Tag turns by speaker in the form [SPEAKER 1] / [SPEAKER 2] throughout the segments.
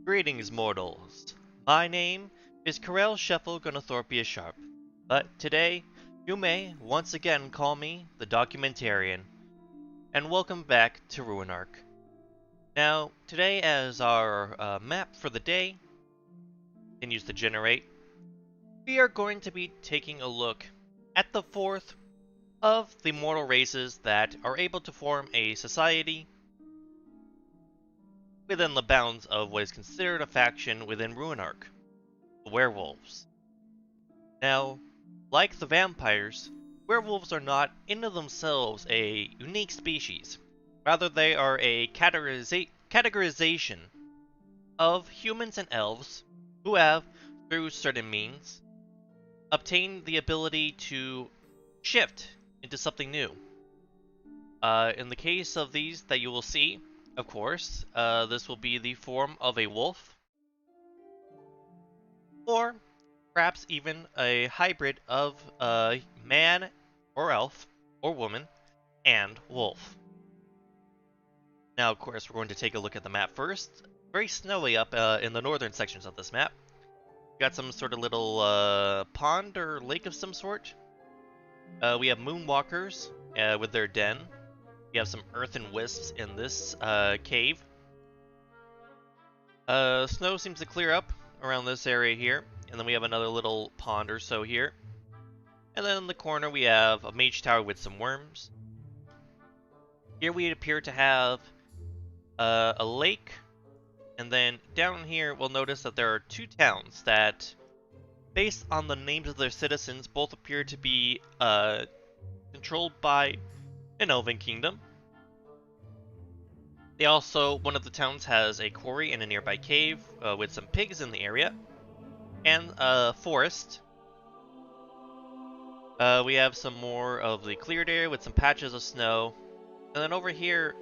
[SPEAKER 1] Greetings, mortals. My name is Karel Scheffel Gunnathorpia Sharp, but today you may once again call me the Documentarian, and welcome back to Ruinarch. Now, today as our map for the day continues to generate, we are going to be taking a look at the fourth of the mortal races that are able to form a society within the bounds of what is considered a faction within Ruinarch, the werewolves. Now, like the vampires, werewolves are not in of themselves a unique species. Rather, they are a categorization of humans and elves who have, through certain means, obtained the ability to shift into something new. In the case of these that you will see, of course, this will be the form of a wolf, or perhaps even a hybrid of man or elf or woman and wolf. Now, of course, we're going to take a look at the map first. Very snowy up in the northern sections of this map. Got some sort of little pond or lake of some sort. We have moonwalkers with their den. We have some earthen wisps in this cave. Snow seems to clear up around this area here. And then we have another little pond or so here. And then in the corner we have a mage tower with some worms. Here we appear to have a lake. And then down here we'll notice that there are two towns that, based on the names of their citizens, both appear to be controlled by an elven kingdom. They also, one of the towns has a quarry and a nearby cave with some pigs in the area. And a forest. We have some more of the cleared area with some patches of snow. And then over here,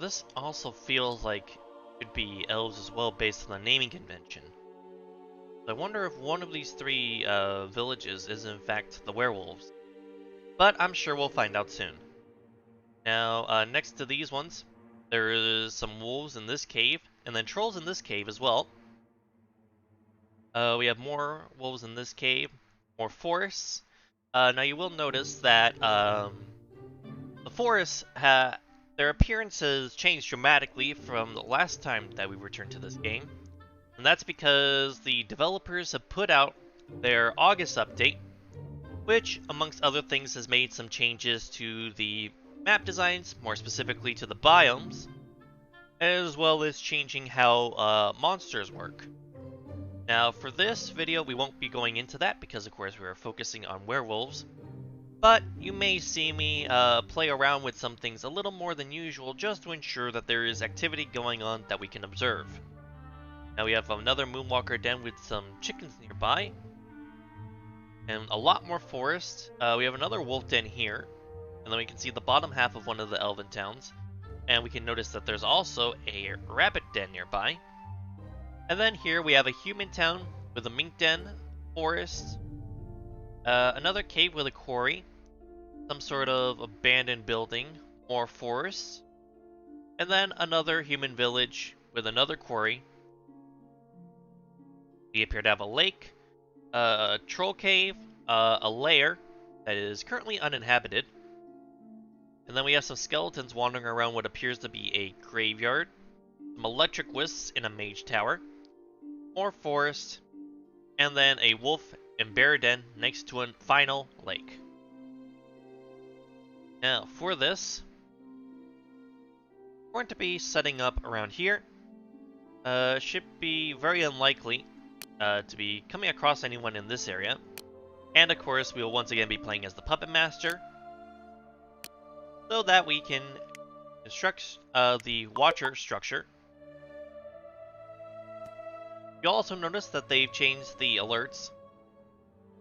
[SPEAKER 1] this also feels like it could be elves as well based on the naming convention. I wonder if one of these three villages is in fact the werewolves. But I'm sure we'll find out soon. Now, next to these ones, there is some wolves in this cave, and then trolls in this cave as well. We have more wolves in this cave, more forests. Now you will notice that the forests, their appearances changed dramatically from the last time that we returned to this game. And that's because the developers have put out their August update, which, amongst other things, has made some changes to the map designs, more specifically to the biomes, as well as changing how monsters work. Now, for this video, we won't be going into that because, of course, we are focusing on werewolves. But you may see me play around with some things a little more than usual just to ensure that there is activity going on that we can observe. Now, we have another moonwalker den with some chickens nearby. And a lot more forest. We have another wolf den here. And then we can see the bottom half of one of the elven towns. And we can notice that there's also a rabbit den nearby. And then here we have a human town with a mink den, forest, another cave with a quarry, some sort of abandoned building, more forest, and then another human village with another quarry. We appear to have a lake, a troll cave, a lair that is currently uninhabited, and then we have some skeletons wandering around what appears to be a graveyard, some electric wisps in a mage tower, more forest, and then a wolf and bear den next to a final lake. Now, for this, we're going to be setting up around here. Should be very unlikely to be coming across anyone in this area. And of course, we will once again be playing as the Puppet Master, so that we can construct the Watcher structure. You'll also notice that they've changed the alerts.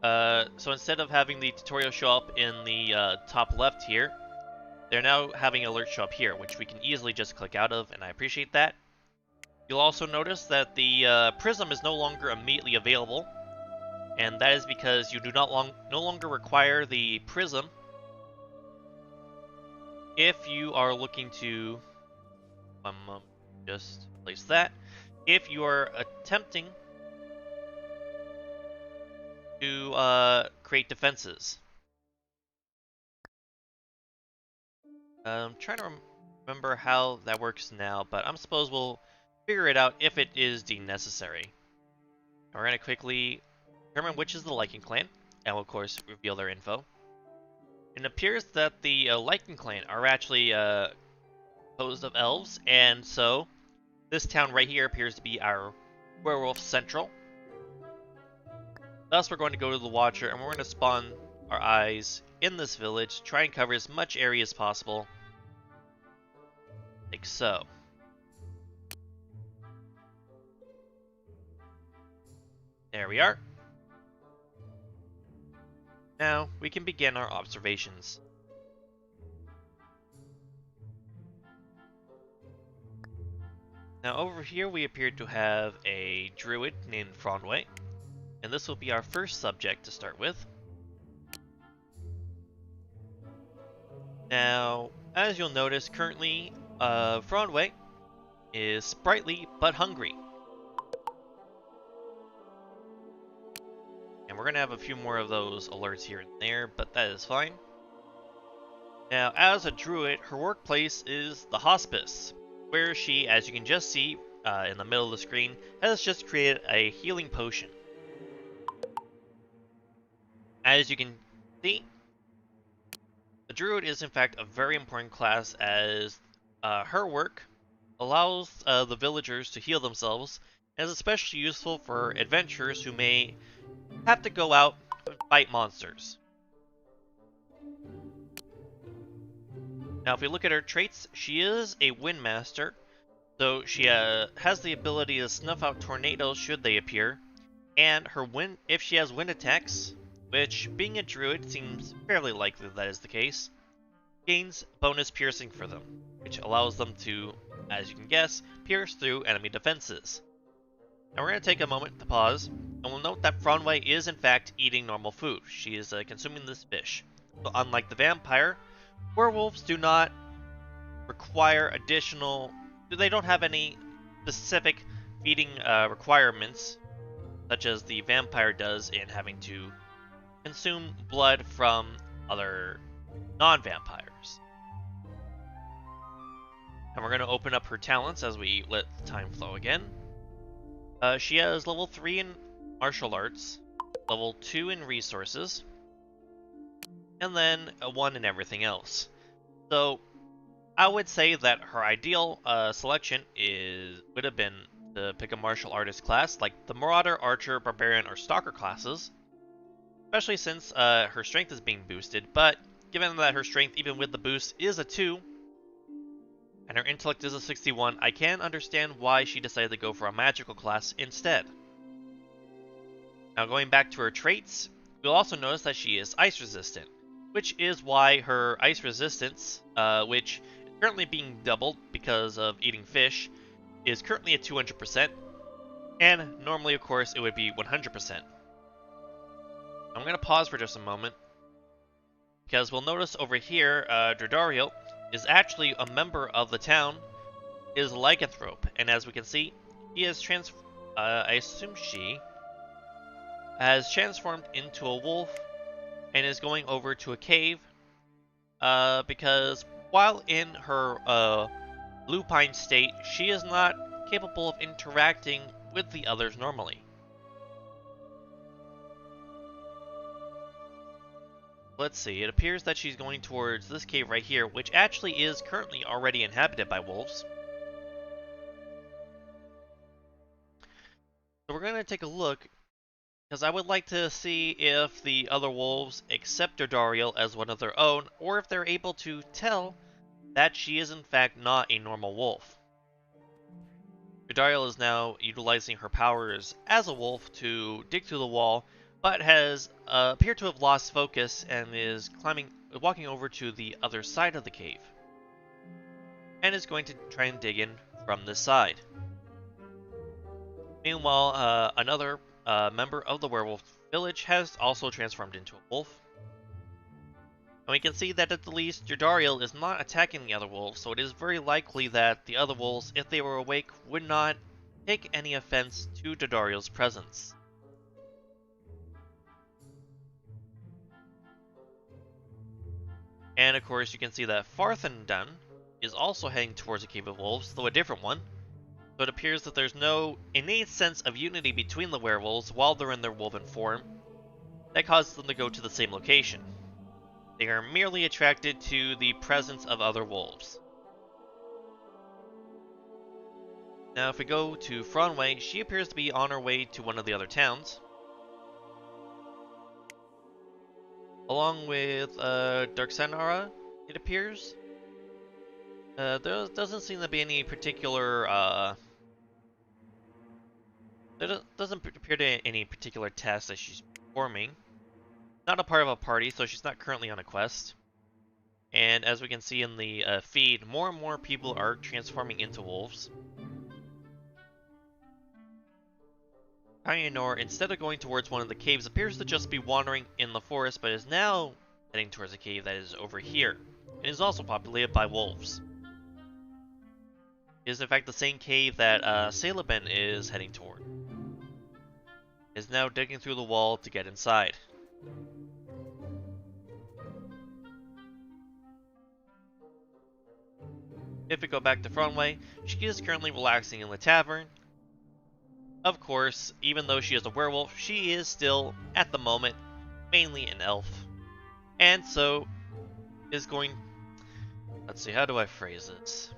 [SPEAKER 1] So instead of having the tutorial show up in the top left here, they're now having alerts show up here, which we can easily just click out of, and I appreciate that. You'll also notice that the prism is no longer immediately available, and that is because you do no longer require the prism if you are looking to just place that. if you are attempting to create defenses. I'm trying to remember how that works now, but I'm suppose we'll figure it out if it is deemed necessary. We're going to quickly determine which is the Lycan clan, and we'll of course reveal their info. It appears that the Lycan clan are actually composed of elves, and so this town right here appears to be our werewolf central. Thus, we're going to go to the Watcher, and we're going to spawn our eyes in this village, try and cover as much area as possible, like so. There we are. Now, we can begin our observations. Now, over here we appear to have a druid named Frondway, and this will be our first subject to start with. Now, as you'll notice, currently, Frondway is sprightly but hungry. And we're going to have a few more of those alerts here and there, but that is fine. Now, as a druid, her workplace is the hospice, where she, as you can just see in the middle of the screen, has just created a healing potion. As you can see, the druid is in fact a very important class, as her work allows the villagers to heal themselves, and is especially useful for adventurers who may have to go out and fight monsters. Now, if we look at her traits, she is a windmaster, so she has the ability to snuff out tornadoes should they appear, and her wind, if she has wind attacks, which being a druid seems fairly likely that is the case, gains bonus piercing for them, which allows them to, as you can guess, pierce through enemy defenses. Now we're going to take a moment to pause, and we'll note that Frondway is in fact eating normal food. She is consuming this fish. So unlike the vampire, werewolves do not require additional... They don't have any specific feeding requirements, such as the vampire does in having to consume blood from other non-vampires. And we're going to open up her talents as we let the time flow again. She has level 3 in martial arts, level 2 in resources, and then a 1 in everything else. So I would say that her ideal selection would have been to pick a martial artist class like the Marauder, Archer, Barbarian, or Stalker classes, especially since her strength is being boosted, but given that her strength even with the boost is a 2, and her intellect is a 61, I can understand why she decided to go for a magical class instead. Now going back to her traits, you'll also notice that she is ice resistant, which is why her ice resistance, which is currently being doubled because of eating fish, is currently at 200%, and normally of course it would be 100%. I'm going to pause for just a moment, because we'll notice over here, Dordario is actually a member of the town, is a lycanthrope, and as we can see, he has I assume she has transformed into a wolf and is going over to a cave, because while in her lupine state, she is not capable of interacting with the others normally. Let's see, it appears that she's going towards this cave right here, which actually is currently already inhabited by wolves. So we're going to take a look, because I would like to see if the other wolves accept Dardariel as one of their own, or if they're able to tell that she is in fact not a normal wolf. Dardariel is now utilizing her powers as a wolf to dig through the wall, but has appeared to have lost focus and is walking over to the other side of the cave, and is going to try and dig in from this side. Meanwhile, another member of the werewolf village has also transformed into a wolf. And we can see that at the least Dardariel is not attacking the other wolves, so it is very likely that the other wolves, if they were awake, would not take any offense to Dodariel's presence. And of course, you can see that Farthendun is also heading towards a cave of wolves, though a different one. So it appears that there's no innate sense of unity between the werewolves while they're in their wolven form that causes them to go to the same location. They are merely attracted to the presence of other wolves. Now if we go to Franway, she appears to be on her way to one of the other towns, along with Darksanara, it appears. There doesn't seem to be any particular there doesn't appear to be any particular task that she's performing. Not a part of a party, so she's not currently on a quest. And as we can see in the feed, more and more people are transforming into wolves. Pioneer, instead of going towards one of the caves, appears to just be wandering in the forest, but is now heading towards a cave that is over here. It is also populated by wolves. It is in fact the same cave that Celeben is heading toward. It is now digging through the wall to get inside. If we go back to Fronway, she is currently relaxing in the tavern. Of course, even though she is a werewolf, she is still, at the moment, mainly an elf. And so, is going... Let's see, how do I phrase this?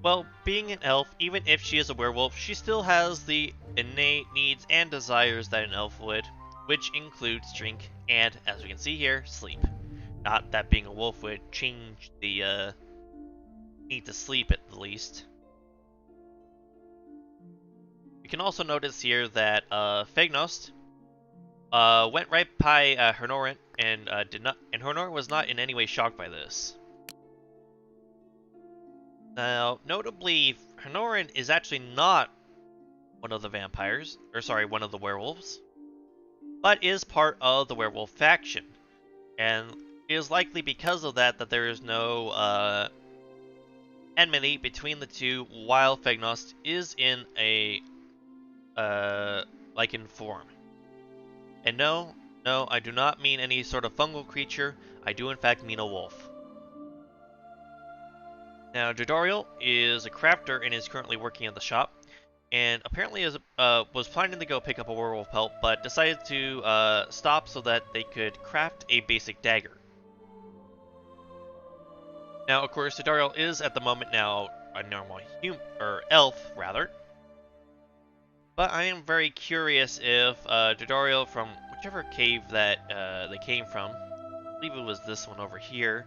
[SPEAKER 1] Well, being an elf, even if she is a werewolf, she still has the innate needs and desires that an elf would, which includes drink and, as we can see here, sleep. Not that being a wolf would change the need to sleep at the least. You can also notice here that Fegnost went right by Hernorin and Hernorin was not in any way shocked by this. Now, notably, Hernorin is actually not one of the vampires, or sorry, one of the werewolves, but is part of the werewolf faction, and it is likely because of that that there is no enmity between the two, while Fegnost is in a lycan form. And no, I do not mean any sort of fungal creature. I do in fact mean a wolf. Now, Jodariel is a crafter and is currently working at the shop, and apparently was planning to go pick up a werewolf pelt, but decided to stop so that they could craft a basic dagger. Now, of course, Jodariel is at the moment now a normal elf, rather. But I am very curious if Jodariel, from whichever cave that they came from, I believe it was this one over here,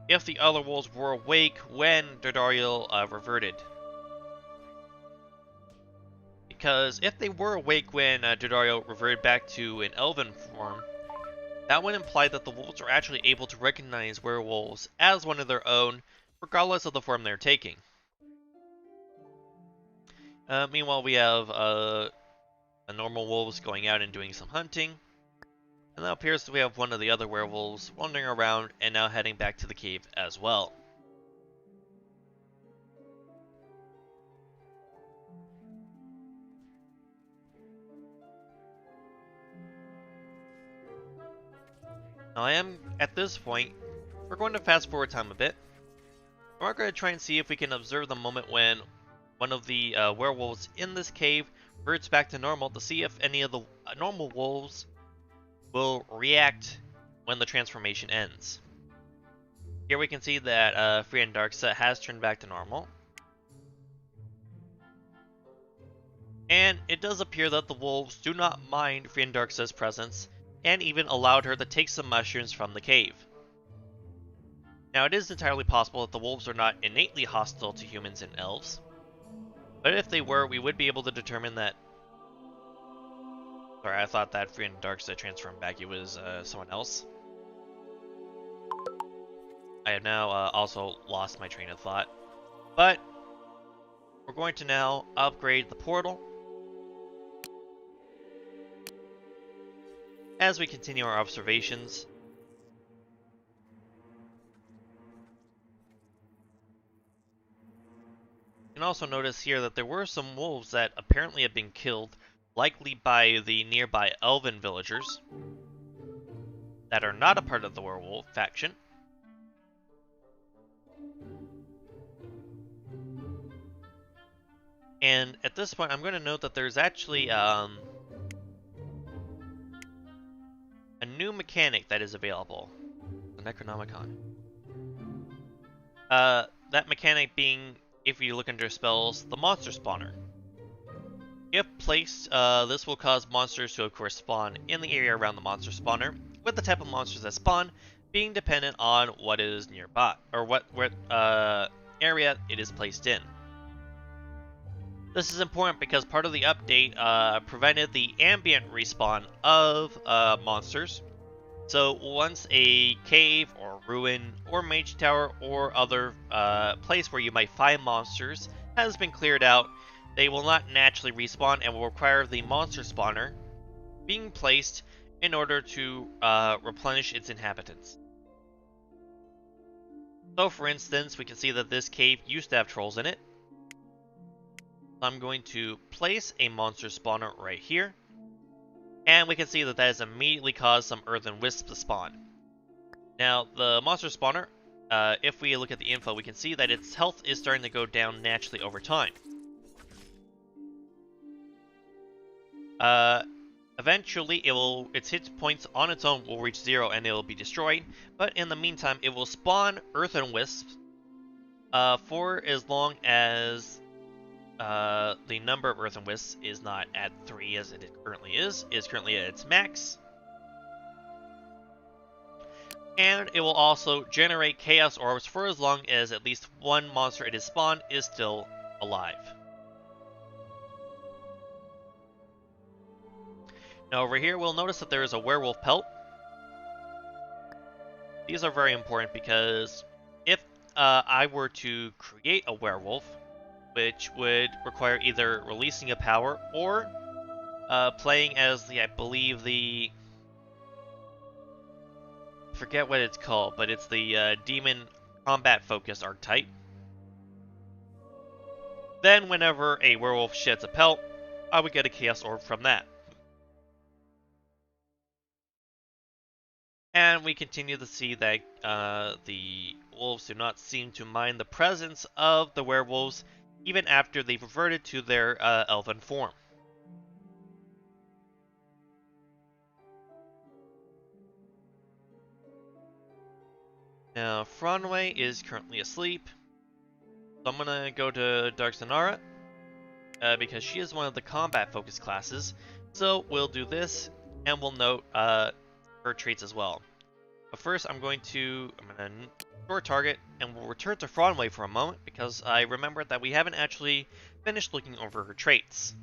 [SPEAKER 1] if the other wolves were awake when Jodariel reverted. Because if they were awake when Jodariel reverted back to an elven form, that would imply that the wolves are actually able to recognize werewolves as one of their own, regardless of the form they're taking. Meanwhile, we have a normal wolves going out and doing some hunting. And now appears that we have one of the other werewolves wandering around and now heading back to the cave as well. Now I am, at this point, we're going to fast forward time a bit. We're going to try and see if we can observe the moment when one of the werewolves in this cave reverts back to normal to see if any of the normal wolves will react when the transformation ends. Here we can see that Friandarksa has turned back to normal. And it does appear that the wolves do not mind Friandarksa's presence and even allowed her to take some mushrooms from the cave. Now it is entirely possible that the wolves are not innately hostile to humans and elves, but if they were, we would be able to determine that... Sorry, I thought that Friandarksa transformed back, it was someone else. I have now also lost my train of thought. But we're going to now upgrade the portal as we continue our observations. You can also notice here that there were some wolves that apparently had been killed, likely by the nearby elven villagers that are not a part of the werewolf faction. And at this point, I'm going to note that there's actually a new mechanic that is available, the Necronomicon. That mechanic being, if you look under spells, the monster spawner. If placed, this will cause monsters to of course spawn in the area around the monster spawner, with the type of monsters that spawn being dependent on what is nearby, or what area it is placed in. This is important because part of the update prevented the ambient respawn of monsters. So once a cave or ruin or mage tower or other place where you might find monsters has been cleared out, they will not naturally respawn and will require the monster spawner being placed in order to replenish its inhabitants. So for instance, we can see that this cave used to have trolls in it. So I'm going to place a monster spawner right here. And we can see that that has immediately caused some earthen wisps to spawn. Now, the monster spawner, if we look at the info, we can see that its health is starting to go down naturally over time. Eventually, its hit points on its own will reach 0 and it will be destroyed. But in the meantime, it will spawn earthen wisps for as long as the number of earthen wisps is not at 3 as it currently is currently at its max. And it will also generate chaos orbs for as long as at least one monster it has spawned is still alive. Now over here we'll notice that there is a werewolf pelt. These are very important because if I were to create a werewolf, which would require either releasing a power or playing as I believe the... forget what it's called, but it's the demon combat focused archetype. Then whenever a werewolf sheds a pelt, I would get a chaos orb from that. And we continue to see that the wolves do not seem to mind the presence of the werewolves even after they've reverted to their elven form. Now, Franway is currently asleep, so I'm gonna go to Dark Zanara, because she is one of the combat-focused classes, so we'll do this, and we'll note her traits as well. But first, I'm gonna store target, and we'll return to Franway for a moment, because I remembered that we haven't actually finished looking over her traits.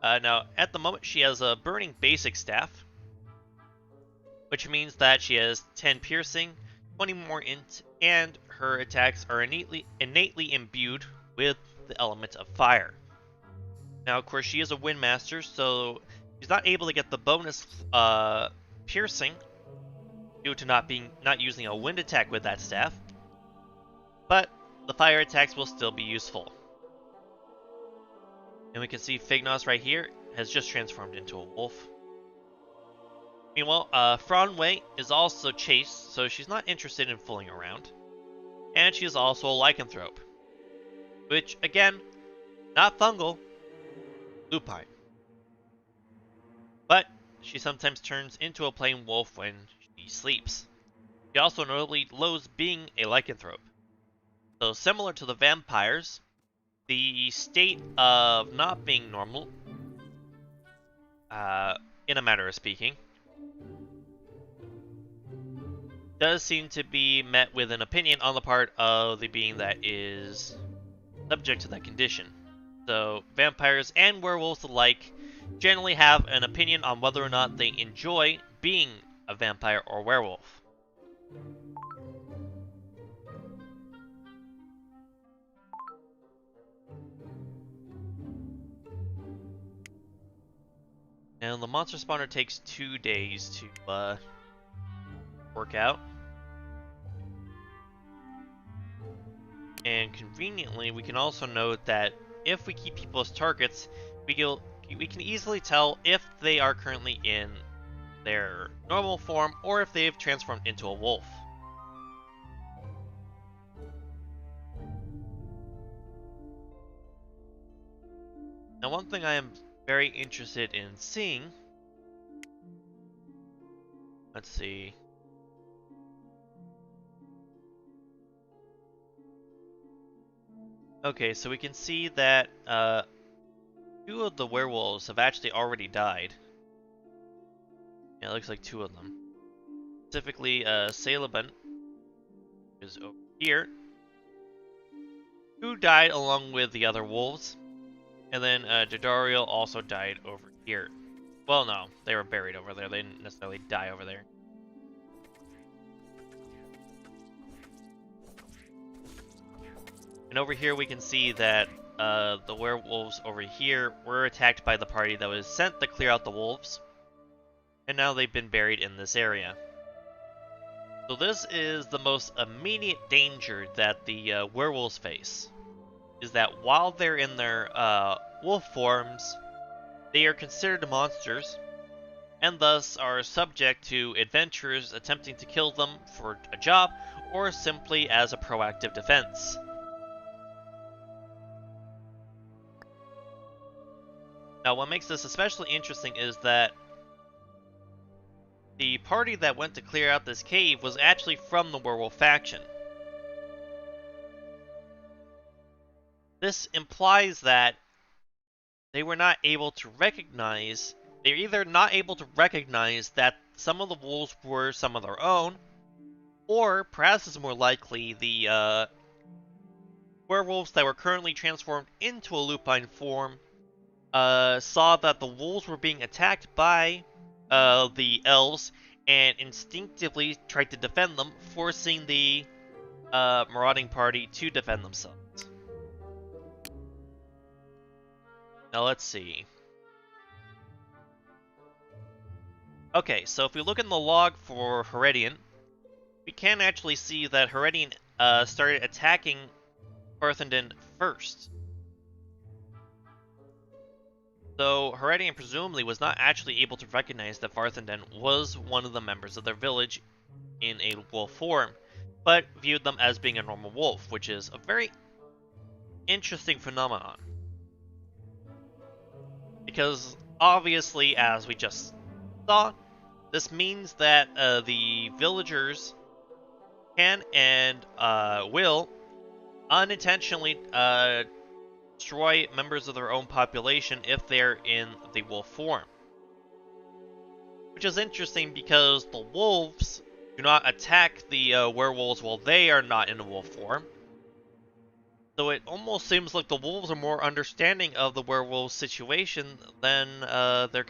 [SPEAKER 1] Now, at the moment, she has a Burning Basic Staff, which means that she has 10 piercing, 20 more int, and her attacks are innately imbued with the element of fire. Now, of course, she is a Windmaster, so she's not able to get the bonus piercing due to not using a wind attack with that staff, but the fire attacks will still be useful. And we can see Fignos right here has just transformed into a wolf. Meanwhile, Franway is also chaste, so she's not interested in fooling around. And she is also a lycanthrope, which, again, not fungal, lupine. But she sometimes turns into a plain wolf when she sleeps. She also notably loathes being a lycanthrope. So similar to the vampires, the state of not being normal, in a matter of speaking, does seem to be met with an opinion on the part of the being that is subject to that condition. So vampires and werewolves alike generally have an opinion on whether or not they enjoy being a vampire or werewolf. And the monster spawner takes 2 days to work out. And conveniently, we can also note that if we keep people as targets, we can easily tell if they are currently in their normal form or if they've transformed into a wolf. Now, one thing I am very interested in seeing, let's see. Okay, so we can see that two of the werewolves have actually already died. Yeah, it looks like two of them. Specifically, Caliban is over here, who died along with the other wolves. And then Jadariel also died over here. Well, no, they were buried over there. They didn't necessarily die over there. And over here we can see that the werewolves over here were attacked by the party that was sent to clear out the wolves. And now they've been buried in this area. So this is the most immediate danger that the werewolves face. Is that while they're in their wolf forms, they are considered monsters, and thus are subject to adventurers attempting to kill them for a job, or simply as a proactive defense. Now, what makes this especially interesting is that the party that went to clear out this cave was actually from the werewolf faction. This implies that they were not able to recognize, they're either not able to recognize that some of the wolves were some of their own, or perhaps it's more likely the werewolves that were currently transformed into a lupine form saw that the wolves were being attacked by the elves and instinctively tried to defend them, forcing the marauding party to defend themselves. Now let's see. Okay, so if we look in the log for Heredian, we can actually see that Heredian started attacking Farthenden first. So Heredian presumably was not actually able to recognize that Farthenden was one of the members of their village in a wolf form, but viewed them as being a normal wolf, which is a very interesting phenomenon. Because obviously, as we just saw, this means that the villagers can and will unintentionally destroy members of their own population if they're in the wolf form. Which is interesting because the wolves do not attack the werewolves while they are not in a wolf form. So it almost seems like the wolves are more understanding of the werewolf situation than their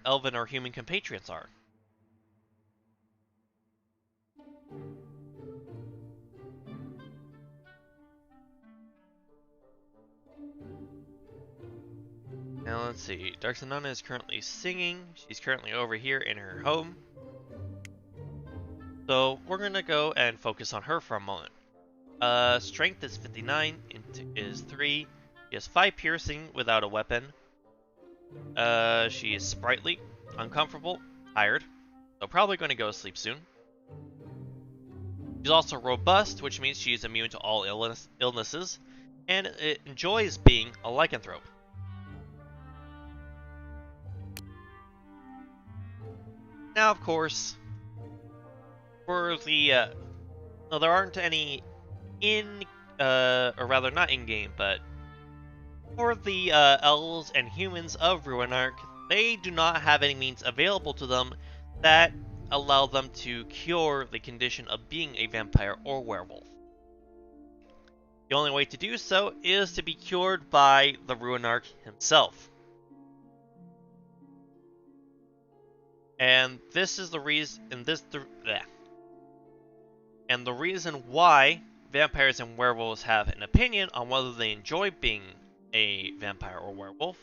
[SPEAKER 1] elven or human compatriots are. Now let's see. Darksanana is currently singing. She's currently over here in her home. So we're gonna go and focus on her for a moment. Strength is 59, int is 3. She has 5 piercing without a weapon. She is sprightly, uncomfortable, tired, so probably going to go to sleep soon. She's also robust, which means she is immune to all illnesses, and it enjoys being a lycanthrope. Now, of course, for the no, there aren't any or rather not in-game, but for the elves and humans of Ruinarch, they do not have any means available to them that allow them to cure the condition of being a vampire or werewolf. The only way to do so is to be cured by the Ruinarch himself. And this is the reason, and the reason why vampires and werewolves have an opinion on whether they enjoy being a vampire or werewolf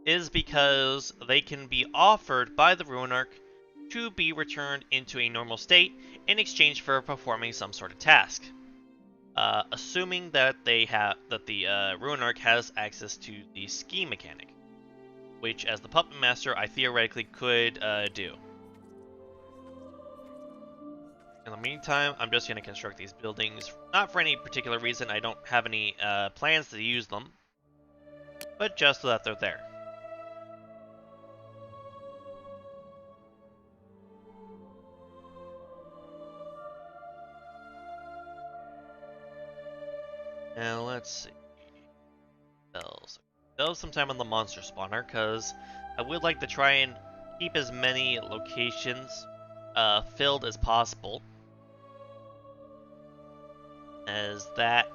[SPEAKER 1] is because they can be offered by the Ruinarch to be returned into a normal state in exchange for performing some sort of task. assuming that the Ruinarch has access to the ski mechanic, which, as the puppet master, I theoretically could do. In the meantime, I'm just going to construct these buildings, not for any particular reason. I don't have any plans to use them, but just so that they're there. Now let's see. Spells sometime on the monster spawner, because I would like to try and keep as many locations filled as possible, as that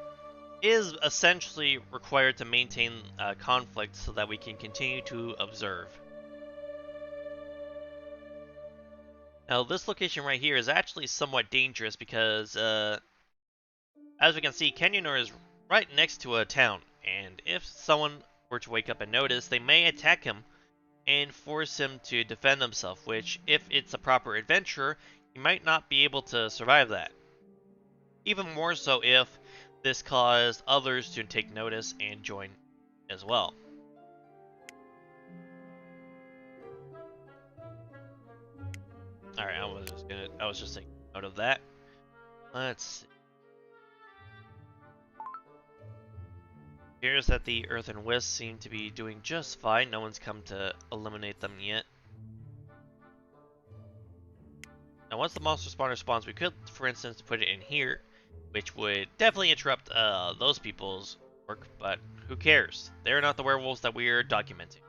[SPEAKER 1] is essentially required to maintain conflict so that we can continue to observe. Now this location right here is actually somewhat dangerous because as we can see, Canyonor is right next to a town, and if someone were to wake up and notice, they may attack him and force him to defend himself, which, if it's a proper adventurer, he might not be able to survive that. Even more so if this caused others to take notice and join as well. Alright, I was just taking note of that. Let's see. Appears that the Earth and Wisp seem to be doing just fine. No one's come to eliminate them yet. Now once the monster spawner spawns, we could, for instance, put it in here, which would definitely interrupt those people's work, but who cares? They're not the werewolves that we're documenting.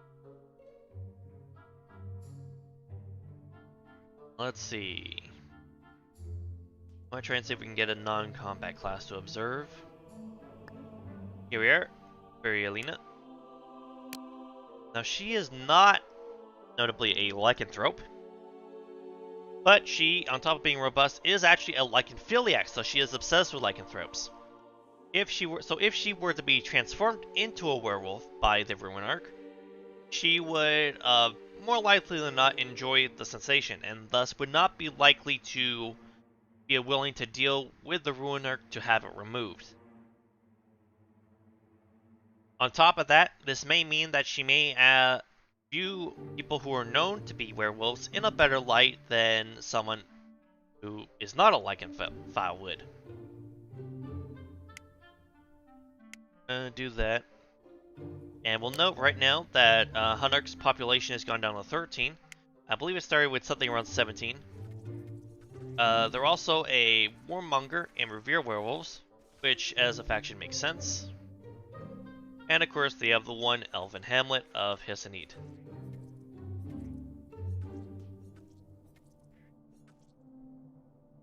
[SPEAKER 1] Let's see. I'm gonna try and see if we can get a non-combat class to observe. Here we are, Alina. Now she is not notably a lycanthrope, but she, on top of being robust, is actually a lycanphiliac, so she is obsessed with lycanthropes. If she were to be transformed into a werewolf by the Ruinarch, she would more likely than not enjoy the sensation, and thus would not be likely to be willing to deal with the Ruinarch to have it removed. On top of that, this may mean that she may view people who are known to be werewolves in a better light than someone who is not a lycanthrope would. Do that. And we'll note right now that Hunarch's population has gone down to 13. I believe it started with something around 17. They're also a warmonger and revere werewolves, which as a faction makes sense. And of course, they have the one elven hamlet of Hissanid.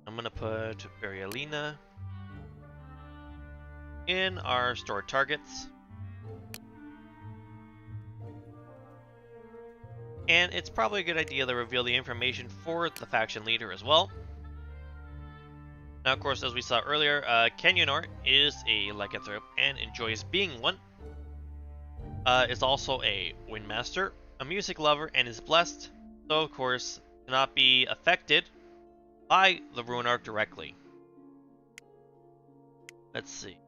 [SPEAKER 1] I'm gonna put Alina in our stored targets. And it's probably a good idea to reveal the information for the faction leader as well. Now, of course, as we saw earlier, Canyonor is a lycanthrope and enjoys being one. Is also a windmaster, a music lover, and is blessed, so of course cannot be affected by the Ruinarch directly. Let's see.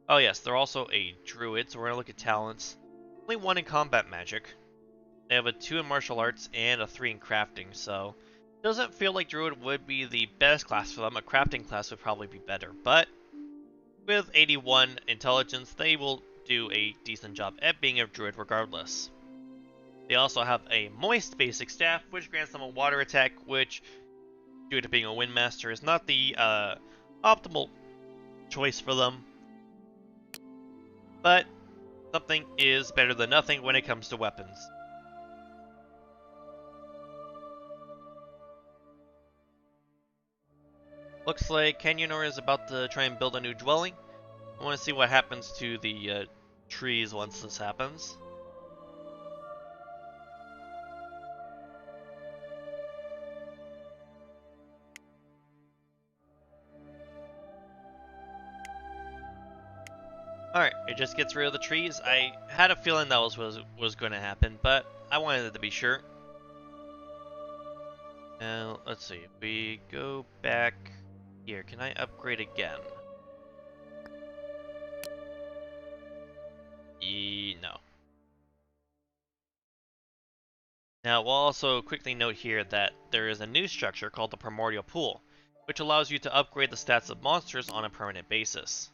[SPEAKER 1] Oh yes, they're also a druid, so we're gonna look at talents. Only 1 in combat magic. They have a 2 in martial arts and a 3 in crafting, so it doesn't feel like druid would be the best class for them. A crafting class would probably be better, but with 81 intelligence, they will do a decent job at being a druid regardless. They also have a moist basic staff, which grants them a water attack, which, due to being a windmaster, is not the optimal choice for them. But something is better than nothing when it comes to weapons. Looks like Canyonor is about to try and build a new dwelling. I want to see what happens to the trees once this happens. Alright, it just gets rid of the trees. I had a feeling that was going to happen, but I wanted to be sure. Now, let's see. If we go back here, can I upgrade again? No. Now, we'll also quickly note here that there is a new structure called the Primordial Pool, which allows you to upgrade the stats of monsters on a permanent basis,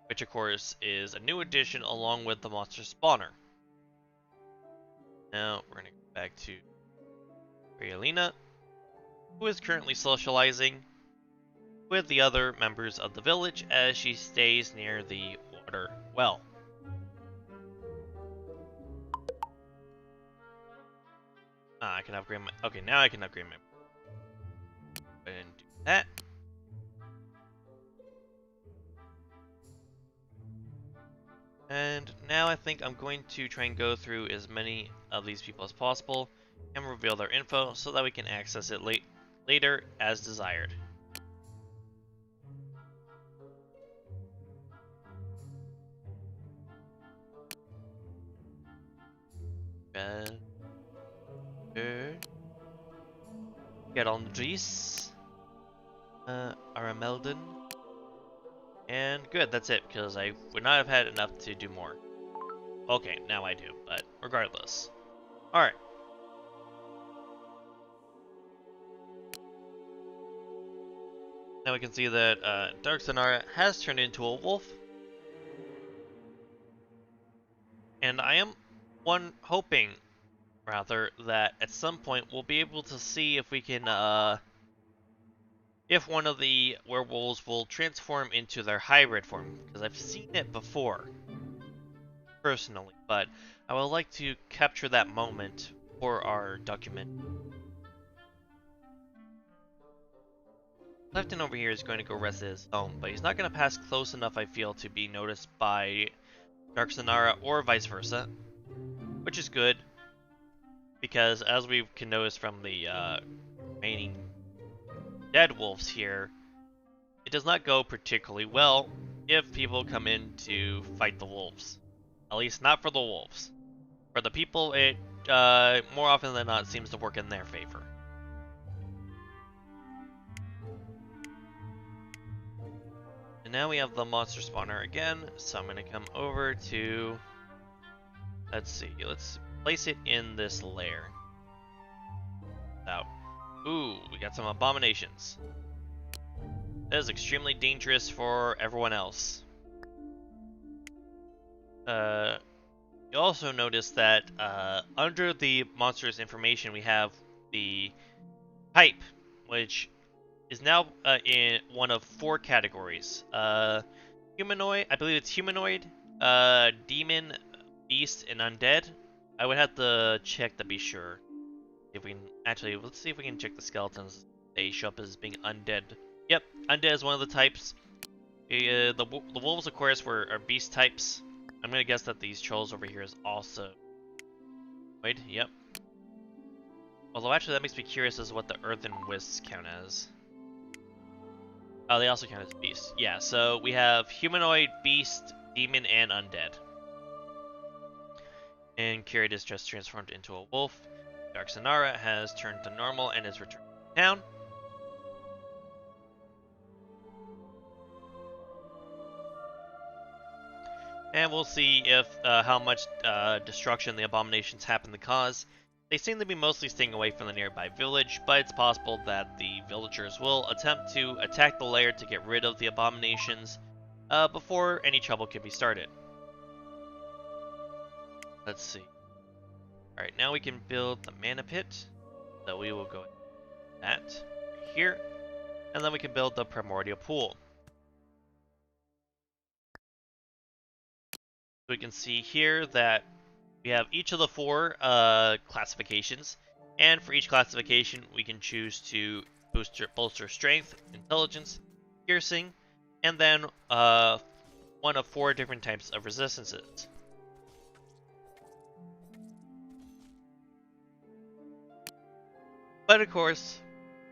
[SPEAKER 1] which of course is a new addition along with the monster spawner. Now, we're going to go back to Rialina, who is currently socializing with the other members of the village as she stays near the water well. I can upgrade my... Okay, now I can upgrade my... Go ahead and do that. And now I think I'm going to try and go through as many of these people as possible and reveal their info so that we can access it later as desired. Gerondris, Arameldon, and good, that's it, because I would not have had enough to do more. Okay, now I do, but regardless. Alright. Now we can see that Dark Sonara has turned into a wolf. And I am hoping, rather, that at some point we'll be able to see if we can, if one of the werewolves will transform into their hybrid form, because I've seen it before, personally, but I would like to capture that moment for our document. Clifton over here is going to go rest at his home, but he's not going to pass close enough, I feel, to be noticed by Dark Sonara or vice versa, which is good, because as we can notice from the remaining dead wolves here, it does not go particularly well if people come in to fight the wolves. At least not for the wolves. For the people, it more often than not seems to work in their favor. And now we have the monster spawner again, so I'm going to come over to... Let's see, let's place it in this lair. Out. Ooh, we got some abominations. That is extremely dangerous for everyone else. You also notice that under the monster's information we have the type, which is now in one of 4 categories. Humanoid, I believe it's humanoid, demon, beast, and undead. I would have to check to be sure. If we can actually, let's see if we can check the skeletons. They show up as being undead. Yep, undead is one of the types. The wolves, of course, are beast types. I'm gonna guess that these trolls over here is also... Wait, yep. Although actually that makes me curious as to what the earthen wisps count as. Oh, they also count as beasts. Yeah, so we have humanoid, beast, demon, and undead. And Kirid is just transformed into a wolf. Dark Sonara has turned to normal and is returned to town. And we'll see if how much destruction the abominations happen to cause. They seem to be mostly staying away from the nearby village, but it's possible that the villagers will attempt to attack the lair to get rid of the abominations before any trouble can be started. Let's see. Alright, now we can build the mana pit. So we will go with that here. And then we can build the primordial pool. We can see here that we have each of the 4 classifications, and for each classification we can choose to bolster strength, intelligence, piercing, and then one of 4 different types of resistances. But of course,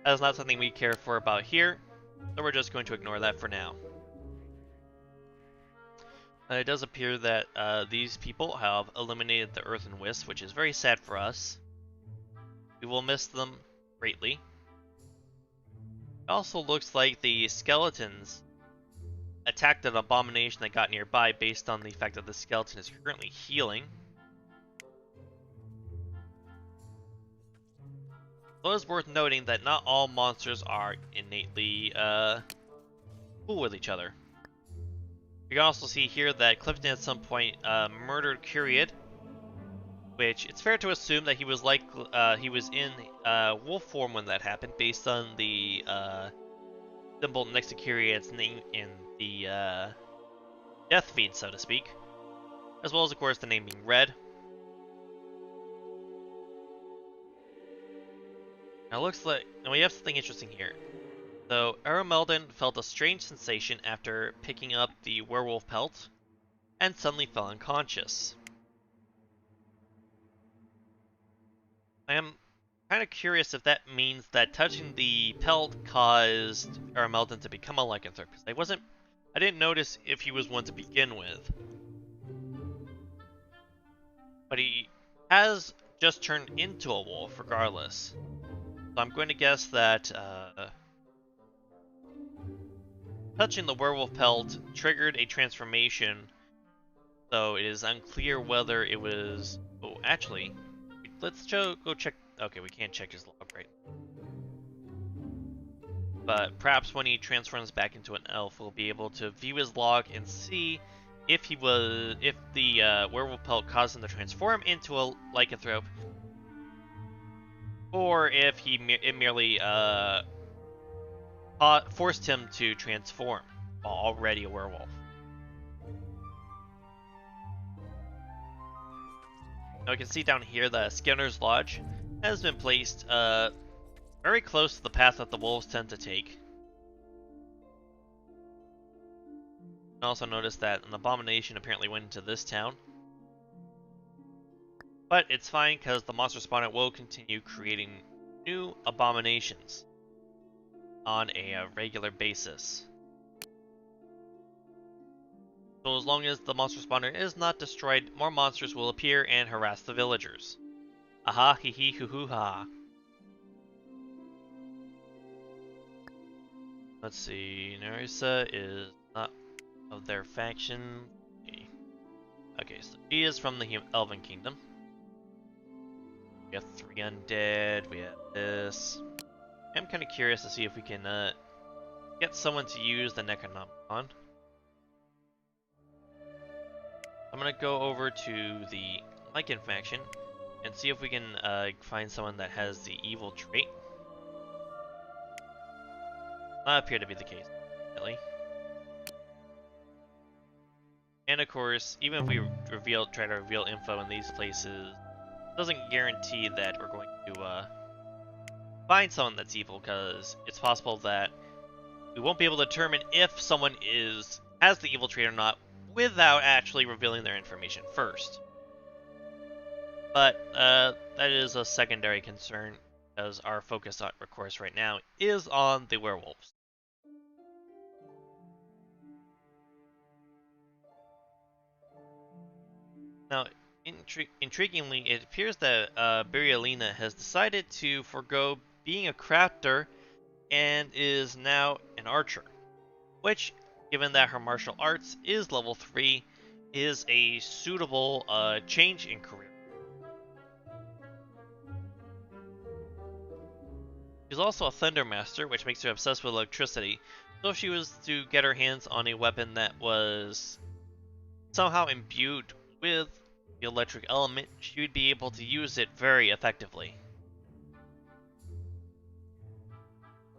[SPEAKER 1] that is not something we care for about here, so we're just going to ignore that for now. It does appear that these people have eliminated the earthen wisps, which is very sad for us. We will miss them greatly. It also looks like the skeletons attacked an abomination that got nearby based on the fact that the skeleton is currently healing. So it's worth noting that not all monsters are innately cool with each other. You can also see here that Clifton at some point murdered Curiad, which it's fair to assume that he was in wolf form when that happened, based on the symbol next to Curiad's name in the death feed, so to speak, as well as, of course, the name being red. Now, we have something interesting here. So, Arameldon felt a strange sensation after picking up the werewolf pelt, and suddenly fell unconscious. I am kind of curious if that means that touching the pelt caused Arameldon to become a lycanthrope, because I didn't notice if he was one to begin with. But he has just turned into a wolf regardless. So I'm going to guess that touching the werewolf pelt triggered a transformation, so it is unclear whether it was... Oh, actually, let's go check... Okay, we can't check his log right now. But perhaps when he transforms back into an elf, we'll be able to view his log and see if the werewolf pelt caused him to transform into a lycanthrope, or if it merely forced him to transform while already a werewolf. Now we can see down here that Skinner's Lodge has been placed very close to the path that the wolves tend to take. You can also notice that an abomination apparently went into this town. But it's fine because the monster spawner will continue creating new abominations on a regular basis. So as long as the monster spawner is not destroyed, more monsters will appear and harass the villagers. Aha, hee hee, hoo hoo ha. Let's see, Narissa is not of their faction. Okay, so she is from the Elven Kingdom. We have 3 undead, we have this. I'm kind of curious to see if we can get someone to use the Necronomicon. I'm gonna go over to the Lycan faction and see if we can find someone that has the evil trait. Not appear to be the case, really. And of course, even if we try to reveal info in these places, it doesn't guarantee that we're going to find someone that's evil, because it's possible that we won't be able to determine if someone has the evil trait or not without actually revealing their information first. But that is a secondary concern, because our focus, of course, right now is on the werewolves. Now, intriguingly, it appears that Burialina has decided to forego being a crafter and is now an archer, which, given that her martial arts is level 3, is a suitable change in career. She's also a Thunder Master, which makes her obsessed with electricity, so if she was to get her hands on a weapon that was somehow imbued with the electric element, she would be able to use it very effectively.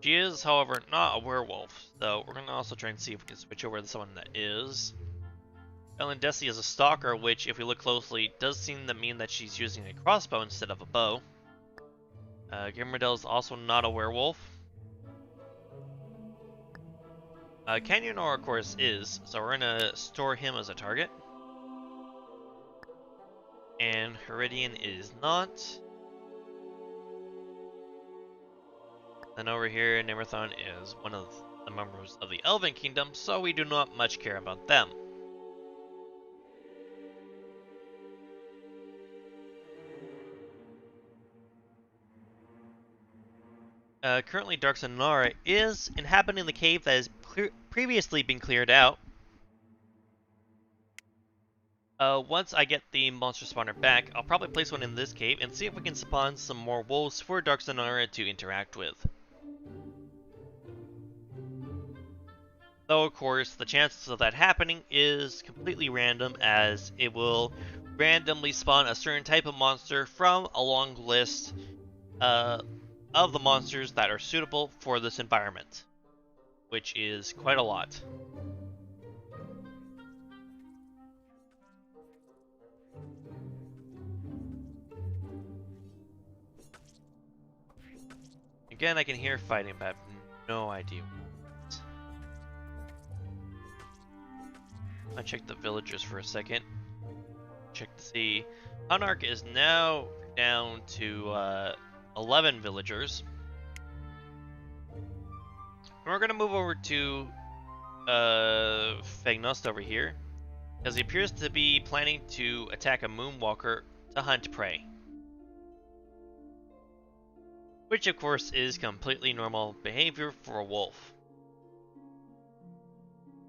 [SPEAKER 1] She is, however, not a werewolf, so we're going to also try and see if we can switch over to someone that is. Elendesi is a stalker, which, if we look closely, does seem to mean that she's using a crossbow instead of a bow. Gimradel is also not a werewolf. Canyonor, of course, is, so we're going to store him as a target. And Heridian is not. Then over here, Nemerthon is one of the members of the Elven Kingdom, so we do not much care about them. Currently, Dark Sonara is inhabiting the cave that has previously been cleared out. Once I get the monster spawner back, I'll probably place one in this cave and see if we can spawn some more wolves for Dark Sonara to interact with. Though, of course, the chances of that happening is completely random, as it will randomly spawn a certain type of monster from a long list of the monsters that are suitable for this environment, which is quite a lot. Again, I can hear fighting, but I have no idea. I check the villagers for a second. Check to see. Ruinarch is now down to 11 villagers. And we're gonna move over to Fagnost over here, because he appears to be planning to attack a moonwalker to hunt prey. Which of course is completely normal behavior for a wolf.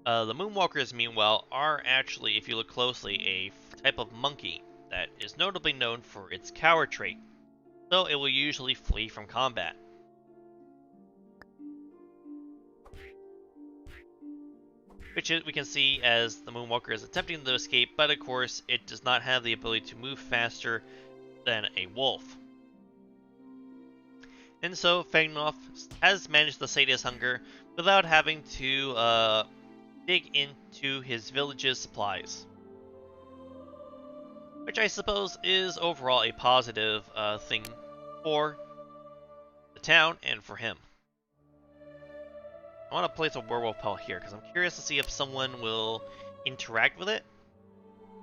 [SPEAKER 1] The moonwalkers, meanwhile, are actually, if you look closely, a type of monkey that is notably known for its coward trait, so it will usually flee from combat. Which we can see as the moonwalker is attempting to escape, but of course it does not have the ability to move faster than a wolf. And so Fagnost has managed to sate his hunger without having to dig into his village's supplies. Which I suppose is overall a positive thing for the town and for him. I want to place a werewolf pelt here because I'm curious to see if someone will interact with it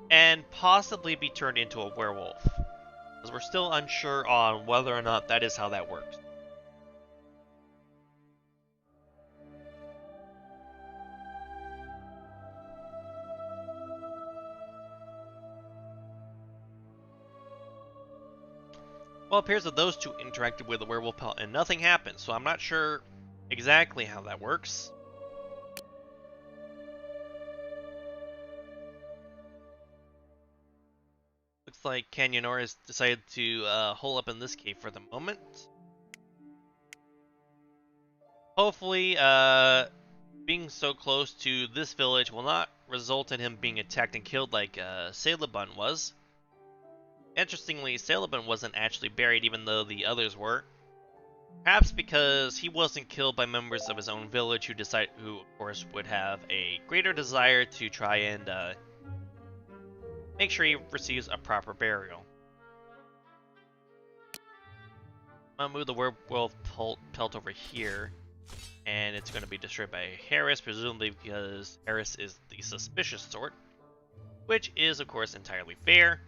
[SPEAKER 1] and possibly be turned into a werewolf, because we're still unsure on whether or not that is how that works. Well, it appears that those two interacted with the werewolf pelt and nothing happened, so I'm not sure exactly how that works. Looks like Canyonor has decided to hole up in this cave for the moment. Hopefully, being so close to this village will not result in him being attacked and killed like Salabun was. Interestingly, Salabun wasn't actually buried even though the others were. Perhaps because he wasn't killed by members of his own village who of course would have a greater desire to try and make sure he receives a proper burial. I'm gonna move the werewolf pelt over here, and it's going to be destroyed by Harris, presumably because Harris is the suspicious sort, which is of course entirely fair.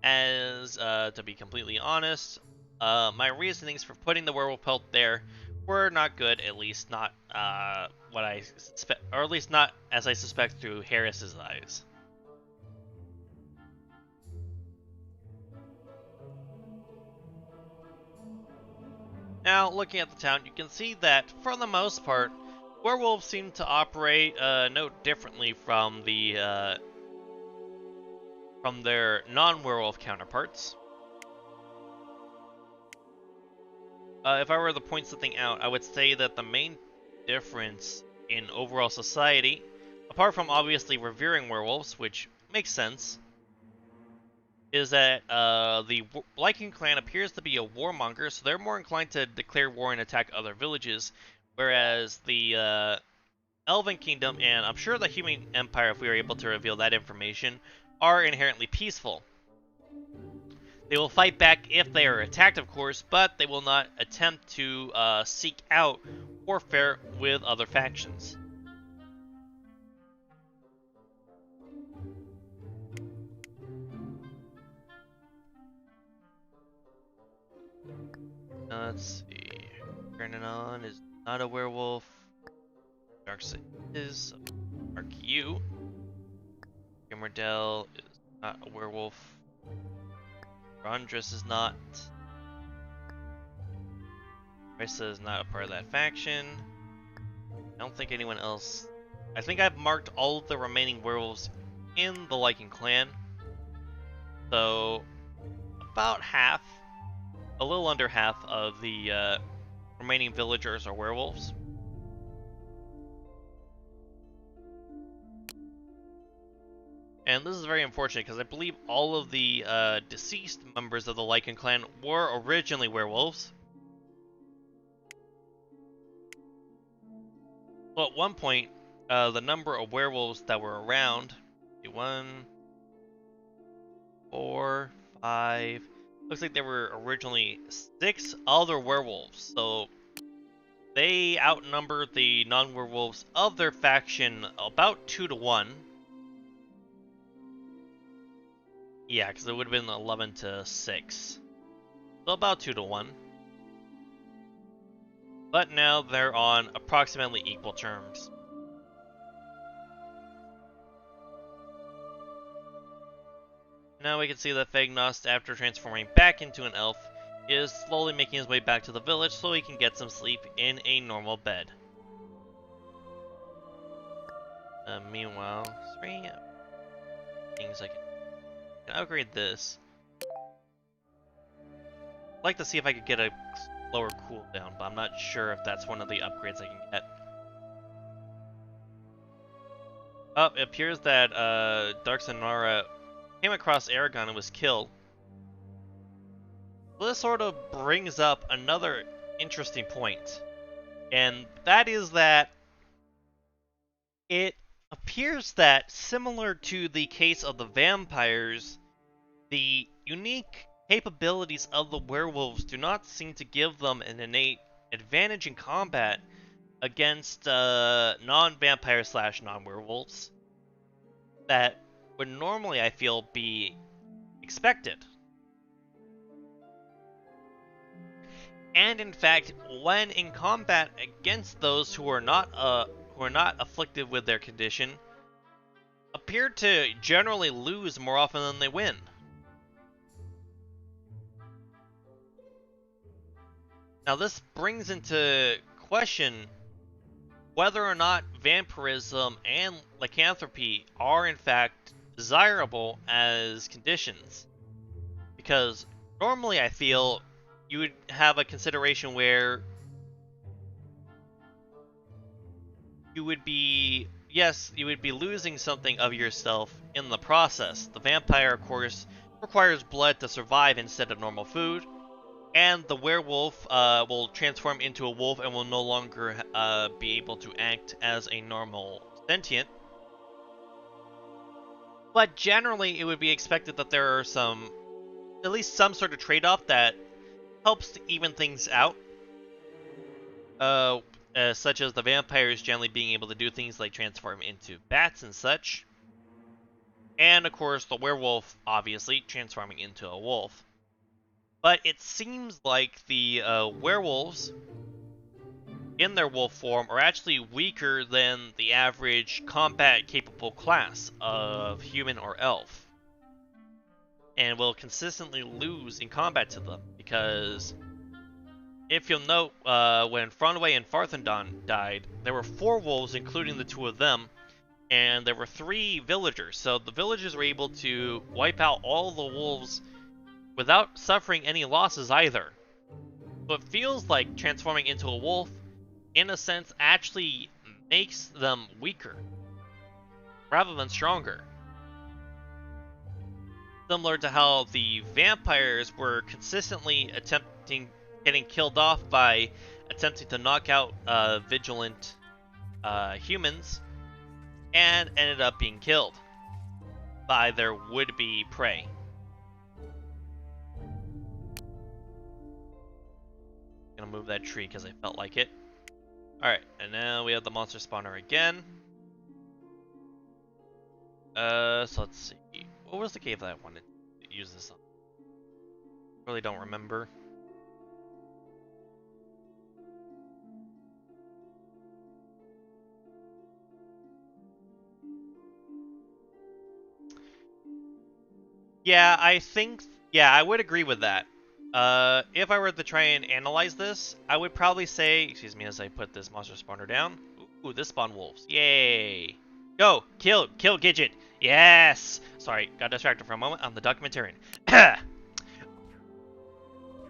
[SPEAKER 1] As to be completely honest, my reasonings for putting the werewolf pelt there were not good, at least not what I suspect, or at least not as I suspect through Harris's eyes. Now, looking at the town, you can see that for the most part, werewolves seem to operate no differently from their non-werewolf counterparts. If I were to point something out, I would say that the main difference in overall society, apart from obviously revering werewolves, which makes sense, is that the Lycan clan appears to be a warmonger, so they're more inclined to declare war and attack other villages, whereas the Elven Kingdom, and I'm sure the Human Empire, if we were able to reveal that information, are inherently peaceful. They will fight back if they are attacked, of course, but they will not attempt to seek out warfare with other factions. Let's see. Fernanon is not a werewolf. Darkseid is. Mark you. Gimmerdell is not a werewolf. Rondress is not. Risa is not a part of that faction. I don't think anyone else... I think I've marked all of the remaining werewolves in the Lycan clan. So, about half, a little under half of the remaining villagers are werewolves. And this is very unfortunate because I believe all of the deceased members of the Lycan clan were originally werewolves. Well, at one point, the number of werewolves that were around, 1, 4, 5, looks like there were originally 6 other werewolves, so they outnumbered the non-werewolves of their faction about 2 to 1. Yeah, because it would have been 11 to 6. So about 2 to 1. But now they're on approximately equal terms. Now we can see that Fagnost, after transforming back into an elf, is slowly making his way back to the village so he can get some sleep in a normal bed. Meanwhile, is there any things I can upgrade this? I'd like to see if I could get a lower cooldown, but I'm not sure if that's one of the upgrades I can get. Oh, it appears that Dark Sonara came across Aragon and was killed. So this sort of brings up another interesting point, and that is that it appears that, similar to the case of the vampires, the unique capabilities of the werewolves do not seem to give them an innate advantage in combat against non-vampire / non-werewolves that would normally, I feel, be expected. And in fact, when in combat against those who are not afflicted with their condition, appear to generally lose more often than they win. Now this brings into question whether or not vampirism and lycanthropy are in fact desirable as conditions. Because normally I feel you would have a consideration where you would be, yes, you would be losing something of yourself in the process. The vampire, of course, requires blood to survive instead of normal food. And the werewolf will transform into a wolf and will no longer be able to act as a normal sentient. But generally, it would be expected that there are at least some sort of trade-off that helps to even things out. Such as the vampires generally being able to do things like transform into bats and such. And of course, the werewolf, obviously, transforming into a wolf. But it seems like the werewolves, in their wolf form, are actually weaker than the average combat-capable class of human or elf. And will consistently lose in combat to them, because if you'll note, when Franway and Farthendon died, there were 4 wolves, including the 2 of them, and there were 3 villagers. So the villagers were able to wipe out all the wolves without suffering any losses either. So it feels like transforming into a wolf, in a sense, actually makes them weaker, rather than stronger. Similar to how the vampires were consistently getting killed off by attempting to knock out vigilant humans, and ended up being killed by their would-be prey. Gonna move that tree because I felt like it. Alright, and now we have the monster spawner again. So let's see. What was the cave that I wanted to use this on? Really don't remember. Yeah, I would agree with that. If I were to try and analyze this, I would probably say, excuse me as I put this monster spawner down. Ooh, this spawned wolves. Yay! Go! Kill Gidget! Yes! Sorry, got distracted for a moment. I'm the documentarian.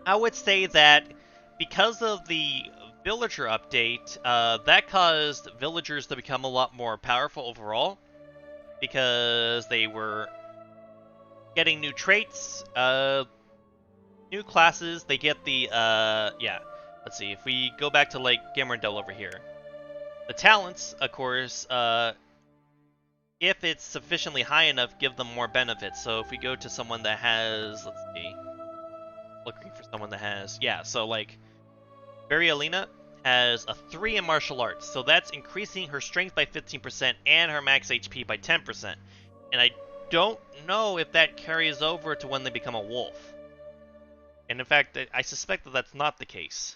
[SPEAKER 1] I would say that because of the villager update, that caused villagers to become a lot more powerful overall. Because they were getting new traits, new classes. They get the, yeah. Let's see, if we go back to, like, Gamerdell over here. The talents, of course, if it's sufficiently high enough, give them more benefits. So if we go to someone that has, let's see, looking for someone that has, yeah, so like, Alina has a 3 in martial arts, so that's increasing her strength by 15% and her max HP by 10%. And I don't know if that carries over to when they become a wolf. And in fact, I suspect that that's not the case.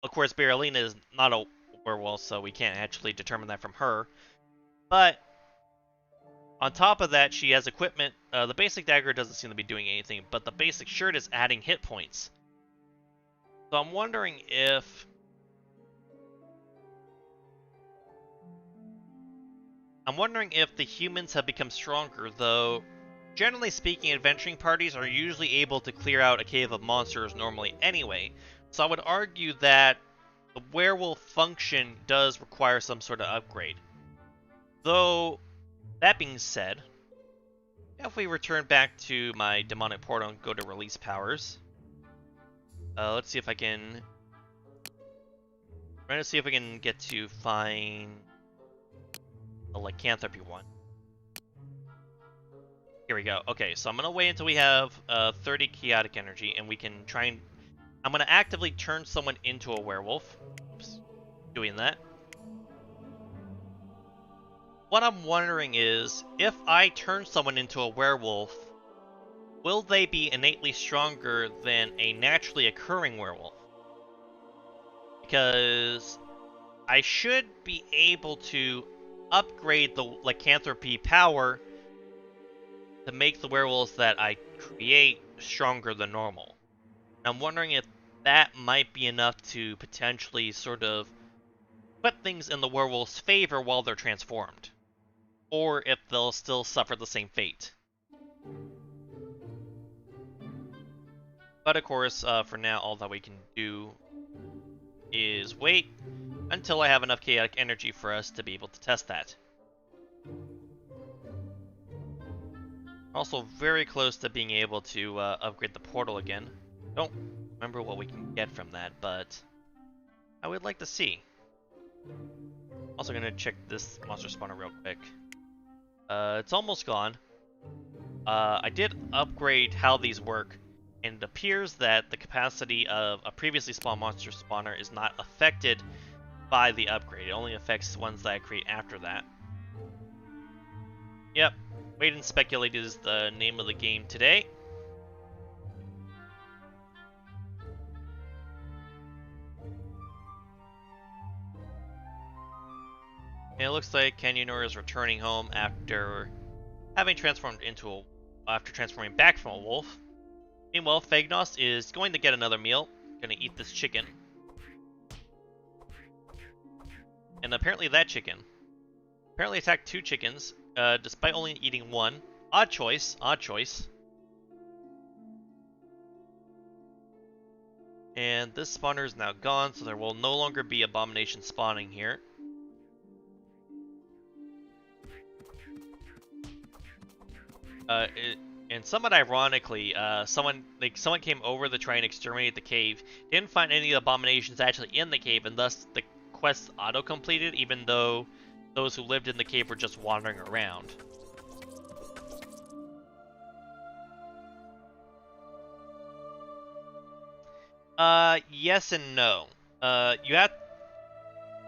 [SPEAKER 1] Of course, Alina is not a werewolf, so we can't actually determine that from her. But on top of that, she has equipment. The basic dagger doesn't seem to be doing anything, but the basic shirt is adding hit points. So I'm wondering if... the humans have become stronger, though generally speaking, adventuring parties are usually able to clear out a cave of monsters normally anyway, so I would argue that the werewolf function does require some sort of upgrade. Though, that being said, if we return back to my demonic portal and go to release powers, let's see if I can... I'm trying to see if I can get to find the lycanthropy one. Here we go. Okay, so I'm going to wait until we have 30 chaotic energy, and we can try and... I'm going to actively turn someone into a werewolf. Oops. Doing that. What I'm wondering is, if I turn someone into a werewolf, will they be innately stronger than a naturally occurring werewolf? Because I should be able to upgrade the lycanthropy power to make the werewolves that I create stronger than normal. And I'm wondering if that might be enough to potentially sort of put things in the werewolf's favor while they're transformed. Or if they'll still suffer the same fate. But of course, for now, all that we can do is wait until I have enough chaotic energy for us to be able to test that. Also very close to being able to upgrade the portal again. Don't remember what we can get from that, but I would like to see. Also gonna check this monster spawner real quick. It's almost gone. I did upgrade how these work, and it appears that the capacity of a previously spawned monster spawner is not affected by the upgrade. It only affects ones that I create after that. Yep. Wait and Speculate is the name of the game today. And it looks like Canyonor is returning home after having transforming back from a wolf. Meanwhile, Fagnos is going to get another meal. Gonna eat this chicken. And apparently that chicken apparently attacked 2 chickens, despite only eating 1. Odd choice, odd choice. And this spawner is now gone, so there will no longer be abomination spawning here. And somewhat ironically, someone came over to try and exterminate the cave, didn't find any abominations actually in the cave, and thus the quest auto-completed, even though those who lived in the cave were just wandering around. Yes and no. You have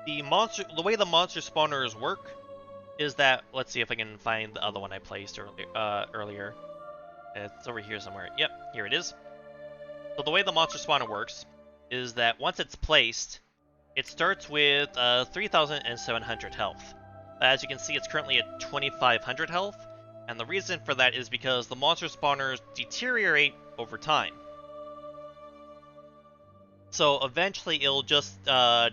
[SPEAKER 1] the way the monster spawners work is that, let's see if I can find the other one I placed earlier. It's over here somewhere. Yep, here it is. So the way the monster spawner works is that once it's placed, it starts with 3,700 health. As you can see, it's currently at 2,500 health, and the reason for that is because the monster spawners deteriorate over time. So eventually it'll just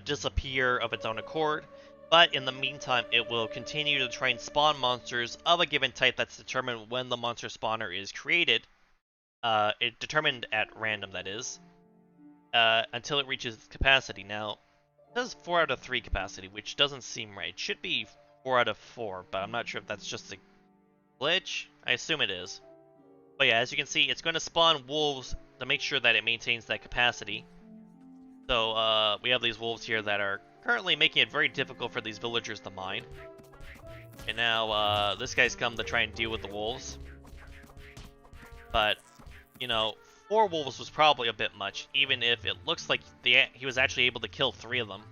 [SPEAKER 1] disappear of its own accord, but in the meantime it will continue to try and spawn monsters of a given type that's determined when the monster spawner is created. It determined at random, that is, until it reaches its capacity. Now, it says 4 out of 3 capacity, which doesn't seem right. It should be 4 out of 4, but I'm not sure if that's just a glitch. I assume it is. But yeah, as you can see, it's going to spawn wolves to make sure that it maintains that capacity. So we have these wolves here that are currently making it very difficult for these villagers to mine. And now this guy's come to try and deal with the wolves. But, you know, 4 wolves was probably a bit much, even if it looks like he was actually able to kill 3 of them.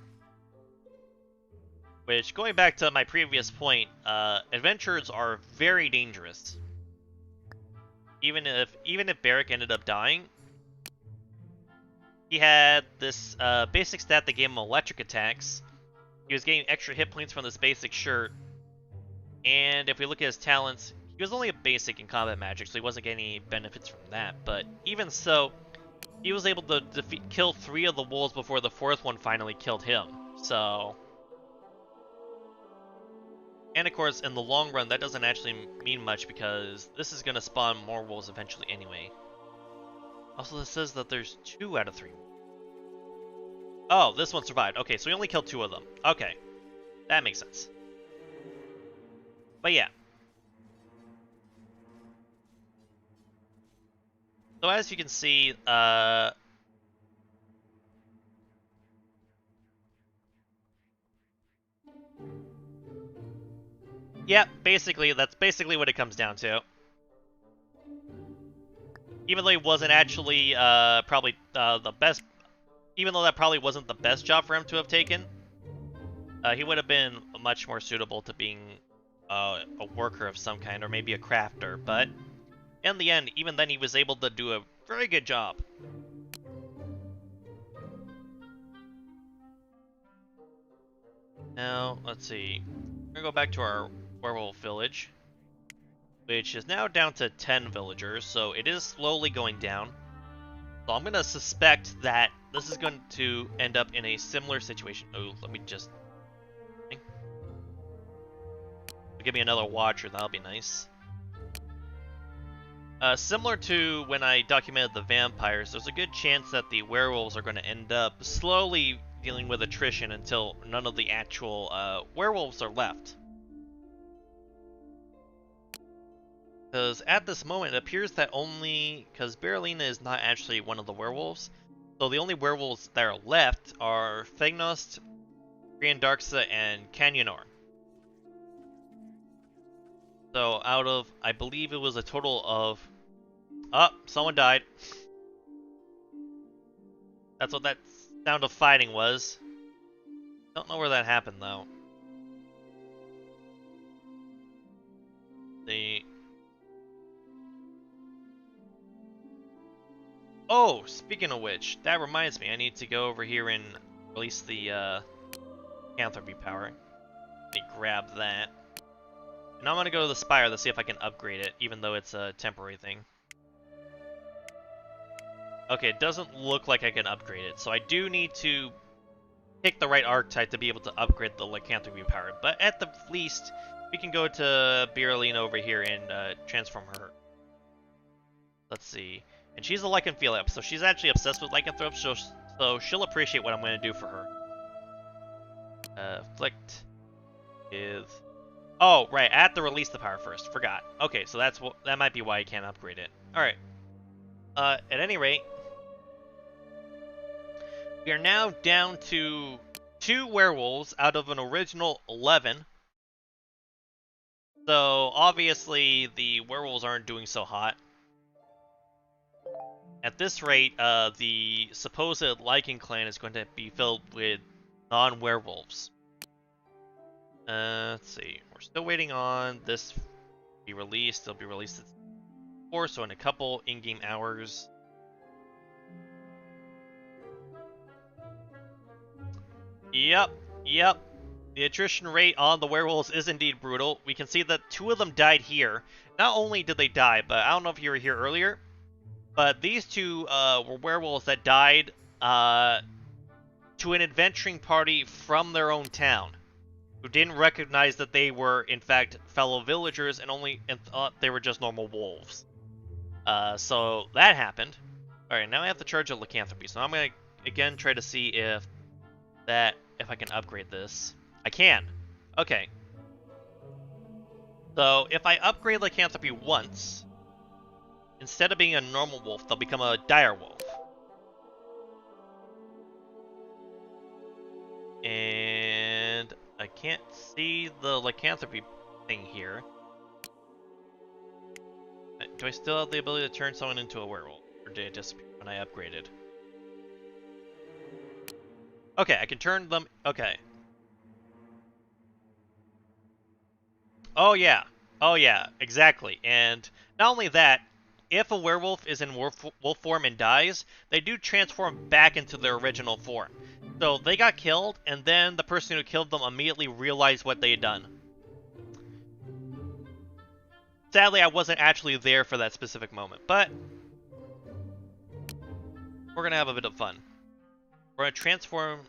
[SPEAKER 1] Which, going back to my previous point, adventurers are very dangerous. Even if Barrick ended up dying, he had this basic stat that gave him electric attacks. He was getting extra hit points from this basic shirt. And if we look at his talents, he was only a basic in combat magic, so he wasn't getting any benefits from that. But even so, he was able to kill 3 of the wolves before the 4th one finally killed him. So... And of course, in the long run, that doesn't actually mean much because this is going to spawn more wolves eventually anyway. Also, this says that there's 2 out of 3. Oh, this one survived. Okay, so we only killed 2 of them. Okay, that makes sense. But yeah. So as you can see, yeah, basically, that's basically what it comes down to. Even though he wasn't actually probably the best, even though that probably wasn't the best job for him to have taken, he would have been much more suitable to being a worker of some kind, or maybe a crafter. But in the end, even then, he was able to do a very good job. Now, let's see. We're gonna go back to our werewolf village, which is now down to 10 villagers, so it is slowly going down. So I'm gonna suspect that this is going to end up in a similar situation. Oh, let me just... Give me another watcher, that'll be nice. Similar to when I documented the vampires, there's a good chance that the werewolves are going to end up slowly dealing with attrition until none of the actual werewolves are left. Because at this moment, it appears that because Berlina is not actually one of the werewolves, so the only werewolves that are left are Fegnost, Briandarxa, and Canyonor. So out of, I believe it was a total of... Oh, someone died. That's what that sound of fighting was. Don't know where that happened, though. Oh, speaking of which, that reminds me, I need to go over here and release the lycanthropy power. Let me grab that. And I'm gonna go to the spire to see if I can upgrade it, even though it's a temporary thing. Okay, it doesn't look like I can upgrade it, so I do need to pick the right archetype to be able to upgrade the lycanthropy power. But at the least, we can go to Berlina over here and transform her. Let's see. And she's a lycanthrope, so she's actually obsessed with lycanthropes, so she'll appreciate what I'm going to do for her. Afflict with... Oh, right, I have to release the power first. Forgot. Okay, so that might be why I can't upgrade it. Alright. At any rate, we are now down to 2 werewolves out of an original 11. So, obviously, the werewolves aren't doing so hot. At this rate, the supposed Lycan clan is going to be filled with non-werewolves. Let's see. We're still waiting on this to be released. It'll be released before, so in a couple in-game hours. Yep. The attrition rate on the werewolves is indeed brutal. We can see that 2 of them died here. Not only did they die, but I don't know if you were here earlier, but these 2 were werewolves that died to an adventuring party from their own town, who didn't recognize that they were, in fact, fellow villagers and thought they were just normal wolves. So that happened. Alright, now I have to charge a lycanthropy, so I'm gonna, again, try to see if I can upgrade this. I can! Okay. So, if I upgrade lycanthropy once, instead of being a normal wolf, they'll become a dire wolf. And I can't see the lycanthropy thing here. Do I still have the ability to turn someone into a werewolf? Or did it disappear when I upgraded? Okay, I can turn them... Okay. Oh yeah. Oh yeah, exactly. And not only that, if a werewolf is in wolf form and dies, they do transform back into their original form. So they got killed, and then the person who killed them immediately realized what they had done. Sadly, I wasn't actually there for that specific moment, but we're gonna have a bit of fun. We're gonna transform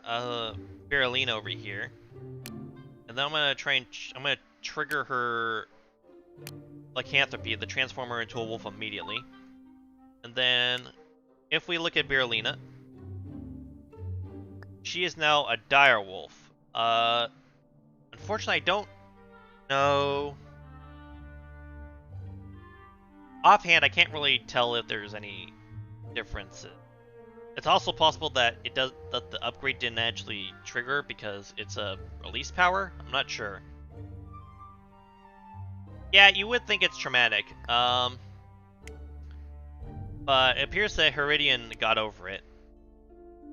[SPEAKER 1] Berylina over here, and then I'm gonna trigger her lycanthropy, the transformer into a wolf immediately. And then, if we look at Berylina, she is now a dire wolf. Unfortunately, I don't know. Offhand, I can't really tell if there's any differences. It's also possible that that the upgrade didn't actually trigger because it's a release power. I'm not sure. Yeah, you would think it's traumatic. But it appears that Heridian got over it.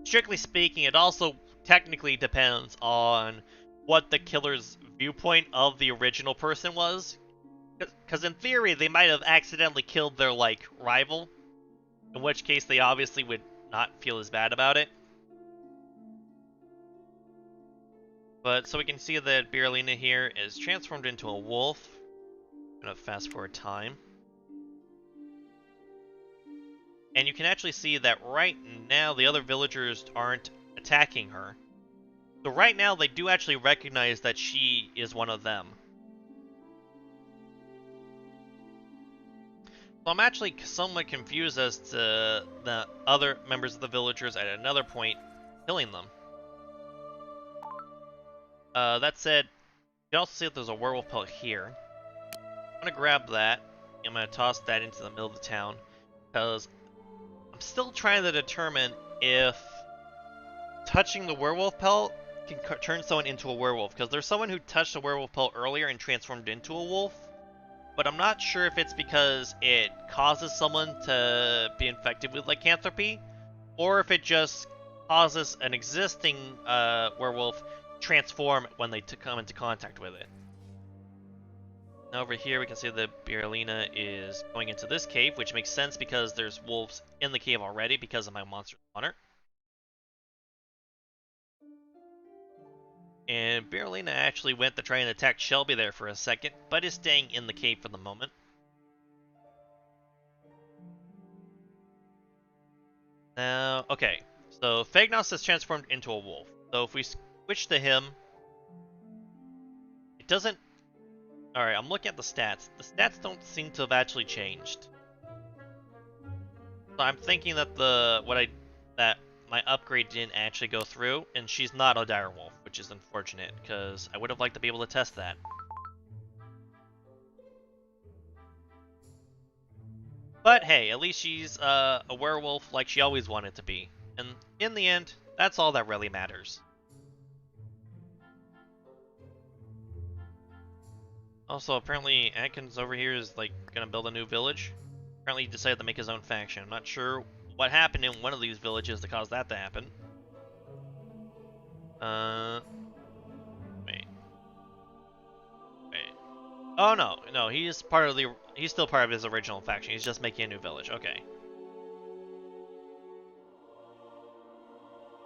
[SPEAKER 1] Strictly speaking, it also technically depends on what the killer's viewpoint of the original person was. Because in theory, they might have accidentally killed their, like, rival. In which case, they obviously would not feel as bad about it. But, so we can see that Berylina here is transformed into a wolf. I'm gonna fast forward time. And you can actually see that right now, the other villagers aren't attacking her. So right now, they do actually recognize that she is one of them. So I'm actually somewhat confused as to the other members of the villagers at another point killing them. That said, you can also see that there's a werewolf pelt here. I'm going to grab that, and I'm going to toss that into the middle of the town, because I'm still trying to determine if touching the werewolf pelt can turn someone into a werewolf, because there's someone who touched a werewolf pelt earlier and transformed into a wolf. But I'm not sure if it's because it causes someone to be infected with lycanthropy, or if it just causes an existing werewolf transform when they come into contact with it. Now over here we can see that Berylina is going into this cave, which makes sense because there's wolves in the cave already because of my monster spawner. And Berylina actually went to try and attack Shelby there for a second, but is staying in the cave for the moment. Now, okay, so Phagnos has transformed into a wolf. So if we switch to him, it doesn't... Alright, I'm looking at the stats. The stats don't seem to have actually changed. So I'm thinking that my upgrade didn't actually go through, and she's not a dire wolf, which is unfortunate, because I would have liked to be able to test that. But hey, at least she's a werewolf like she always wanted to be. And in the end, that's all that really matters. Also, apparently Atkins over here is like gonna build a new village. Apparently he decided to make his own faction. I'm not sure what happened in one of these villages to cause that to happen. Wait. Oh no, he's still part of his original faction. He's just making a new village. Okay.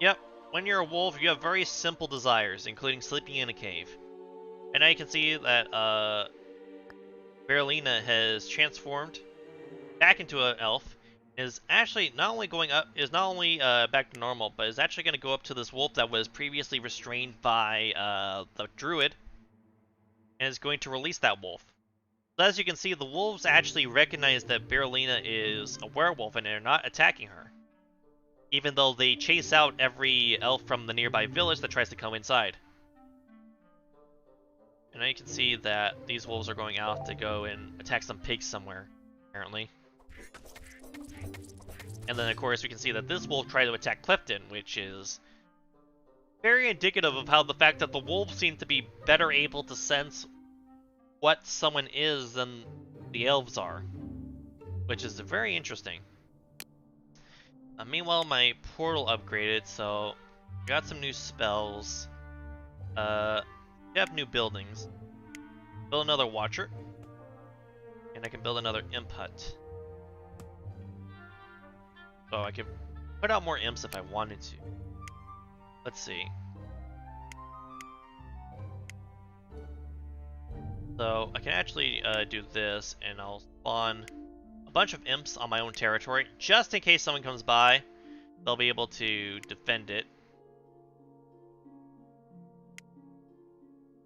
[SPEAKER 1] Yep. When you're a wolf, you have very simple desires, including sleeping in a cave. And now you can see that Berylina has transformed back into an elf, is actually not only going up, is not only back to normal, but is actually going to go up to this wolf that was previously restrained by the druid, and is going to release that wolf. So as you can see, the wolves actually recognize that Berlina is a werewolf, and they're not attacking her, even though they chase out every elf from the nearby village that tries to come inside. And now you can see that these wolves are going out to go and attack some pigs somewhere, apparently. And then, of course, we can see that this wolf tried to attack Clifton, which is very indicative of how the fact that the wolves seem to be better able to sense what someone is than the elves are, which is very interesting. Meanwhile, my portal upgraded, so I got some new spells. We have new buildings. Build another Watcher, and I can build another Imp Hut. So I can put out more imps if I wanted to. Let's see. So I can actually do this, and I'll spawn a bunch of imps on my own territory, just in case someone comes by. They'll be able to defend it.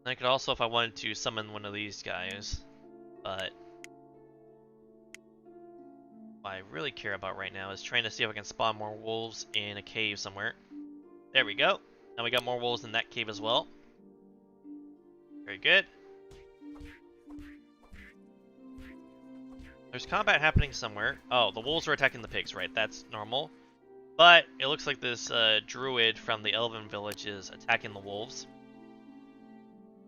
[SPEAKER 1] And I could also, if I wanted to, summon one of these guys, but what I really care about right now is trying to see if I can spawn more wolves in a cave somewhere. There we go. Now we got more wolves in that cave as well. Very good. There's combat happening somewhere. Oh, the wolves are attacking the pigs, right? That's normal. But it looks like this druid from the elven village is attacking the wolves.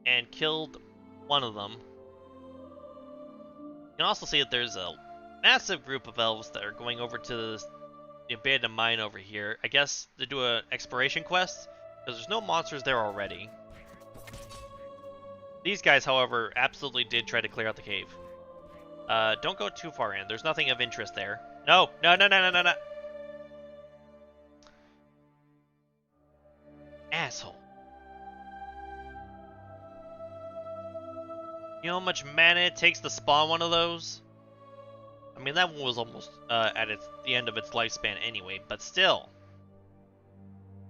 [SPEAKER 1] And killed one of them. You can also see that there's a massive group of elves that are going over to the abandoned mine over here. I guess to do an exploration quest, because there's no monsters there already. These guys, however, absolutely did try to clear out the cave. Don't go too far in. There's nothing of interest there. No! No, no, no, no, no, no! Asshole. You know how much mana it takes to spawn one of those? I mean, that one was almost at the end of its lifespan anyway, but still.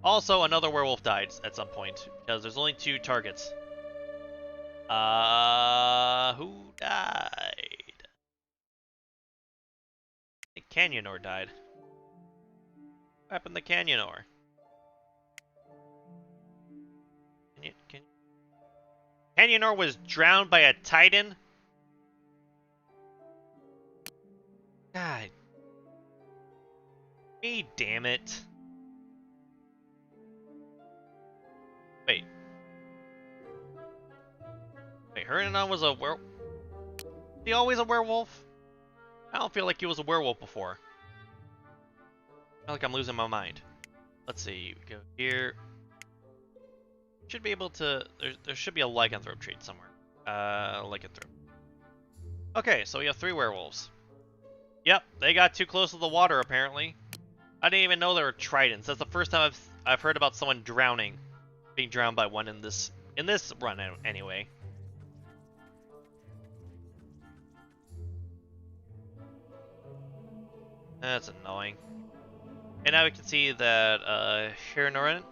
[SPEAKER 1] Also, another werewolf died at some point, because there's only 2 targets. Who died? The Canyonor died. What happened to Canyonor? Canyonor was drowned by a titan? God. Me, damn it. Wait. Wait, Hernanon was a werewolf? Was he always a werewolf? I don't feel like he was a werewolf before. I feel like I'm losing my mind. Let's see, we go here. Should be able to, there should be a lycanthrope trait somewhere. Lycanthrope. Okay, so we have 3 werewolves. Yep, they got too close to the water apparently. I didn't even know there were tridents. That's the first time I've heard about someone drowning, being drowned by one in this run anyway. That's annoying. And now we can see that Hernoron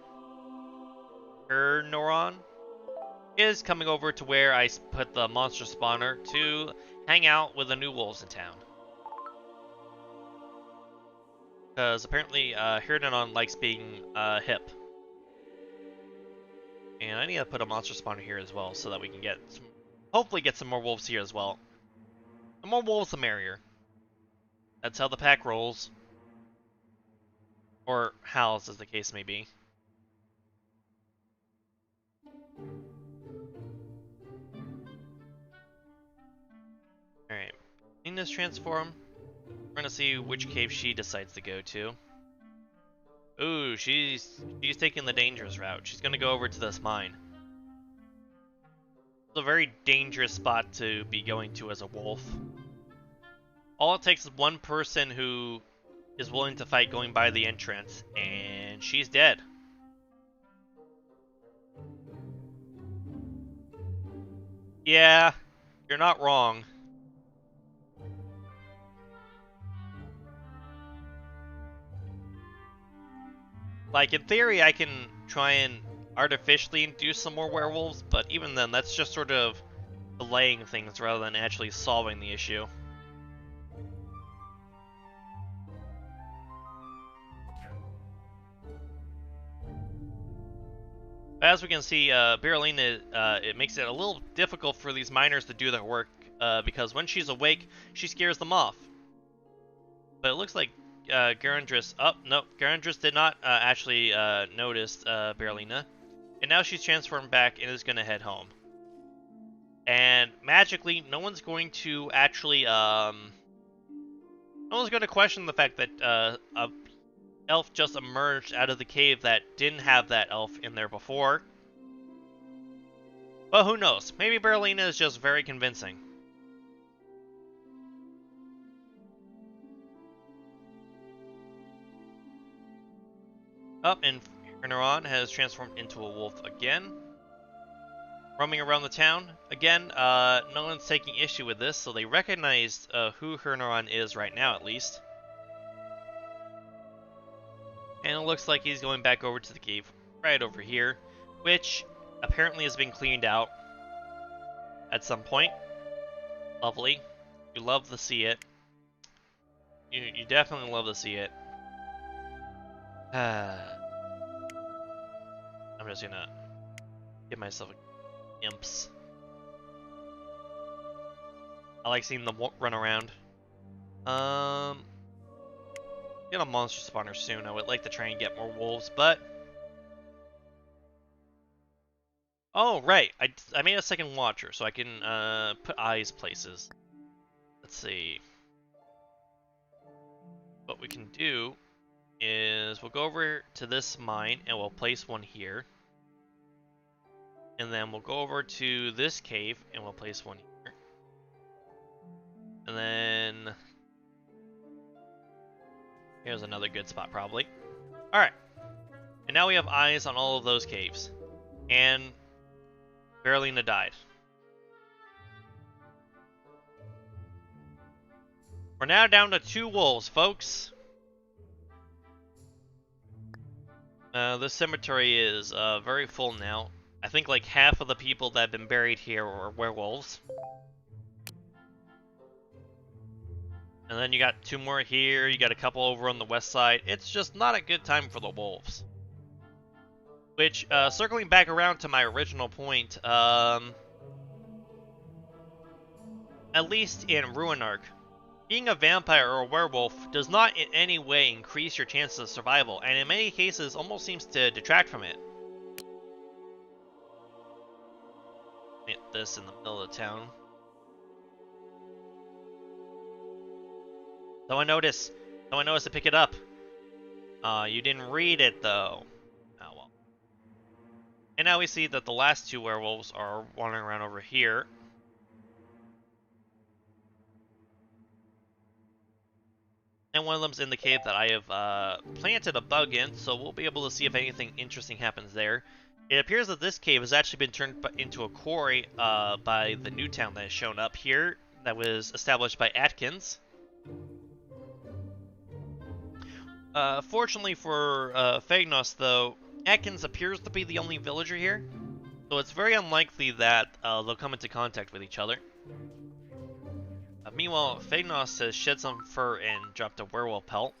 [SPEAKER 1] is coming over to where I put the monster spawner to hang out with the new wolves in town. Because apparently Hernoron likes being hip. And I need to put a monster spawner here as well so that we can get hopefully get some more wolves here as well. The more wolves the merrier. That's how the pack rolls. Or howls, as the case may be. Alright. In this transform, we're gonna see which cave she decides to go to. Ooh, she's taking the dangerous route. She's gonna go over to this mine. It's a very dangerous spot to be going to as a wolf. All it takes is one person who is willing to fight going by the entrance, and she's dead. Yeah, you're not wrong. Like, in theory, I can try and artificially induce some more werewolves, but even then, that's just sort of delaying things rather than actually solving the issue. As we can see, Berylina, it makes it a little difficult for these miners to do their work, because when she's awake, she scares them off. But it looks like Garandris... Oh, no, Garandris did not actually notice Berylina. And now she's transformed back and is going to head home. And magically, no one's going to actually... no one's going to question the fact that a elf just emerged out of the cave that didn't have that elf in there before. But who knows? Maybe Berylina is just very convincing. Up, and Ruinarch has transformed into a wolf again. Roaming around the town. Again, no one's taking issue with this, so they recognize who Ruinarch is right now, at least. And it looks like he's going back over to the cave right over here, which apparently has been cleaned out at some point. Lovely. You love to see it. You definitely love to see it. I'm just gonna give myself imps. I like seeing them run around. Get a monster spawner soon. I would like to try and get more wolves, but... Oh, right. I made a second watcher, so I can put eyes places. Let's see. What we can do is we'll go over to this mine and we'll place one here. And then we'll go over to this cave and we'll place one here. And then here's another good spot probably. Alright. And now we have eyes on all of those caves. And Berylina died. We're now down to 2 wolves, folks. This cemetery is very full now. I think like half of the people that have been buried here were werewolves. And then you got 2 more here, you got a couple over on the west side. It's just not a good time for the wolves. Which, circling back around to my original point, at least in Ruinarch, being a vampire or a werewolf does not in any way increase your chances of survival, and in many cases almost seems to detract from it. Hit this in the middle of the town. Someone noticed to pick it up. You didn't read it though. Oh well. And now we see that the last 2 werewolves are wandering around over here. And one of them's in the cave that I have planted a bug in, so we'll be able to see if anything interesting happens there. It appears that this cave has actually been turned into a quarry by the new town that has shown up here, that was established by Atkins. Fortunately for Phagnos, though, Atkins appears to be the only villager here, so it's very unlikely that they'll come into contact with each other. Meanwhile, Phagnos has shed some fur and dropped a werewolf pelt.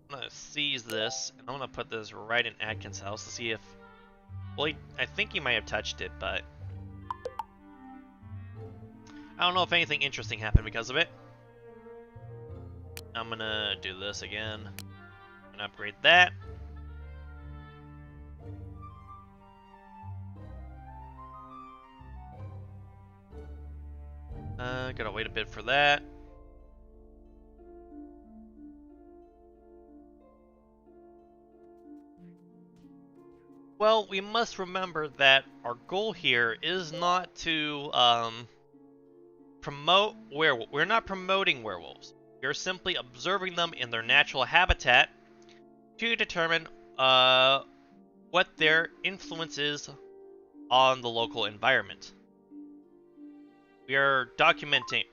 [SPEAKER 1] I'm gonna seize this, and I'm gonna put this right in Atkins' house to see if... Well, I think he might have touched it, but... I don't know if anything interesting happened because of it. I'm gonna do this again. I'm gonna upgrade that. Gotta wait a bit for that. Well, we must remember that our goal here is not to promote werewolves. We're not promoting werewolves. We're simply observing them in their natural habitat to determine what their influence is on the local environment. We are documenting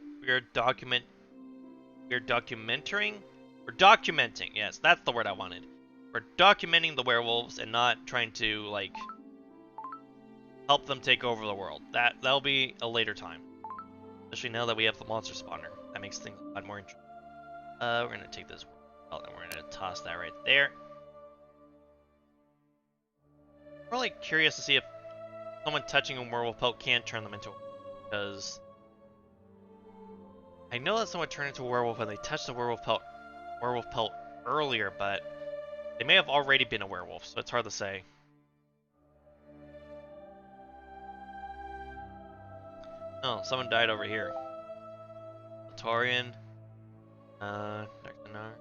[SPEAKER 1] We're documenting. Yes, that's the word I wanted. We're documenting the werewolves and not trying to, like, help them take over the world. That'll be a later time. Especially now that we have the monster spawner. That makes things a lot more interesting. We're gonna take this well, and we're gonna toss that right there. I'm really curious to see if someone touching a werewolf pelt can turn them into a werewolf, because I know that someone turned into a werewolf and they touched the werewolf pelt earlier, but they may have already been a werewolf, so it's hard to say. Oh, someone died over here. Torian. Darknar.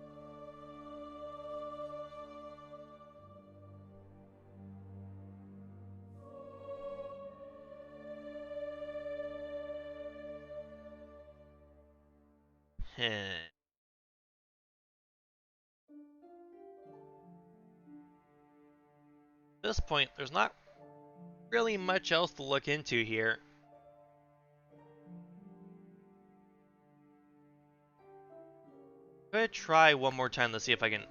[SPEAKER 1] At this point, there's not really much else to look into here. I'm gonna try one more time to see if I can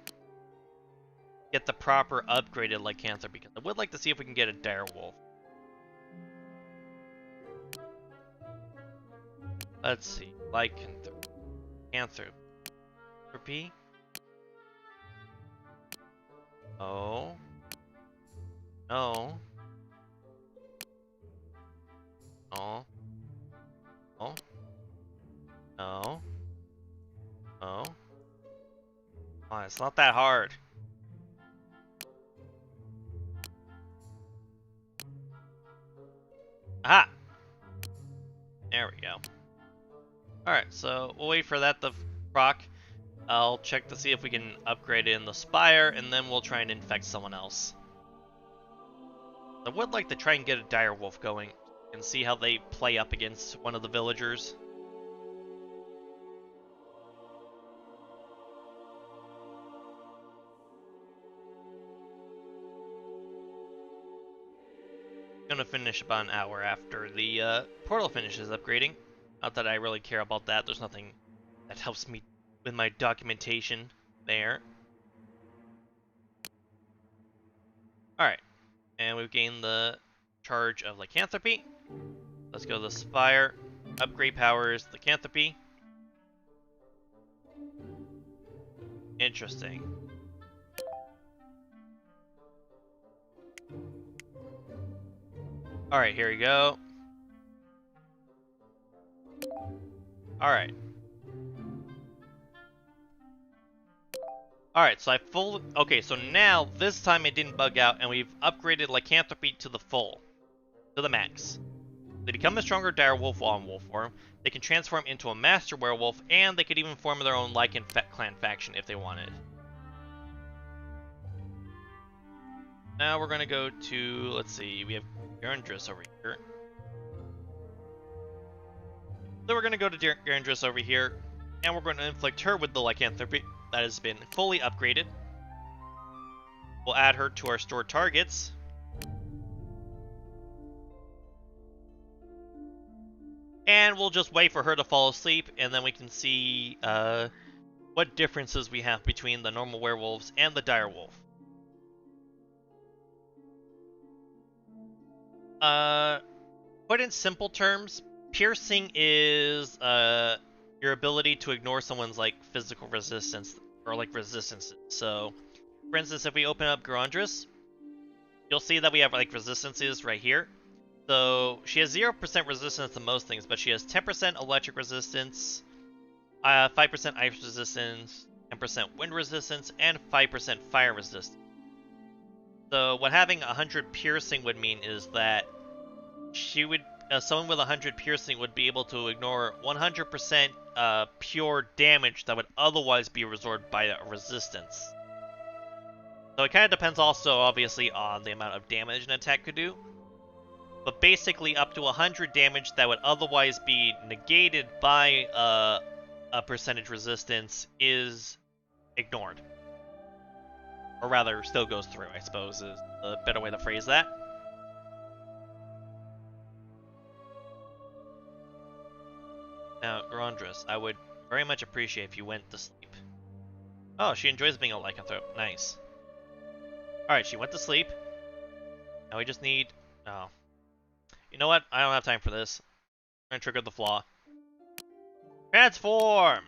[SPEAKER 1] get the proper upgraded lycanthropy, because I would like to see if we can get a direwolf. Let's see, lycanthropy. Oh. No. Oh. Oh. No. Oh. Oh, it's not that hard. Aha! There we go. Alright, so we'll wait for that to proc. I'll check to see if we can upgrade it in the Spire, and then we'll try and infect someone else. I would like to try and get a direwolf going and see how they play up against one of the villagers. Gonna finish about an hour after the portal finishes upgrading. Not that I really care about that. There's nothing that helps me with my documentation there. Alright, and we've gained the charge of lycanthropy. Let's go to the Spire. Upgrade powers, lycanthropy. Interesting. Alright, here we go. Alright. Alright, so okay, so now, this time it didn't bug out, and we've upgraded lycanthropy to the full. To the max. They become a stronger direwolf while in wolf form. They can transform into a master werewolf, and they could even form their own lycan clan faction if they wanted. Now we're gonna go to, let's see, we have Garandris over here. So we're gonna go to Garandris over here, and we're going to inflict her with the lycanthropy that has been fully upgraded. We'll add her to our stored targets. And we'll just wait for her to fall asleep, and then we can see what differences we have between the normal werewolves and the direwolf. Put in simple terms, piercing is your ability to ignore someone's like physical resistance or like resistances. So, for instance, if we open up Garandris, you'll see that we have like resistances right here. So she has 0% resistance to most things, but she has 10% electric resistance, 5% ice resistance, 10% wind resistance, and 5% fire resistance. So what having 100 piercing would mean is that she would, someone with 100 piercing would be able to ignore 100% pure damage that would otherwise be absorbed by a resistance. So it kind of depends also, obviously, on the amount of damage an attack could do. But basically, up to 100 damage that would otherwise be negated by a percentage resistance is ignored. Or rather, still goes through, I suppose, is a better way to phrase that. Now, Garandris, I would very much appreciate if you went to sleep. Oh, she enjoys being a lycanthrope. Nice. Alright, she went to sleep. Now we just need... Oh. You know what? I don't have time for this. I'm gonna trigger the flaw. Transform!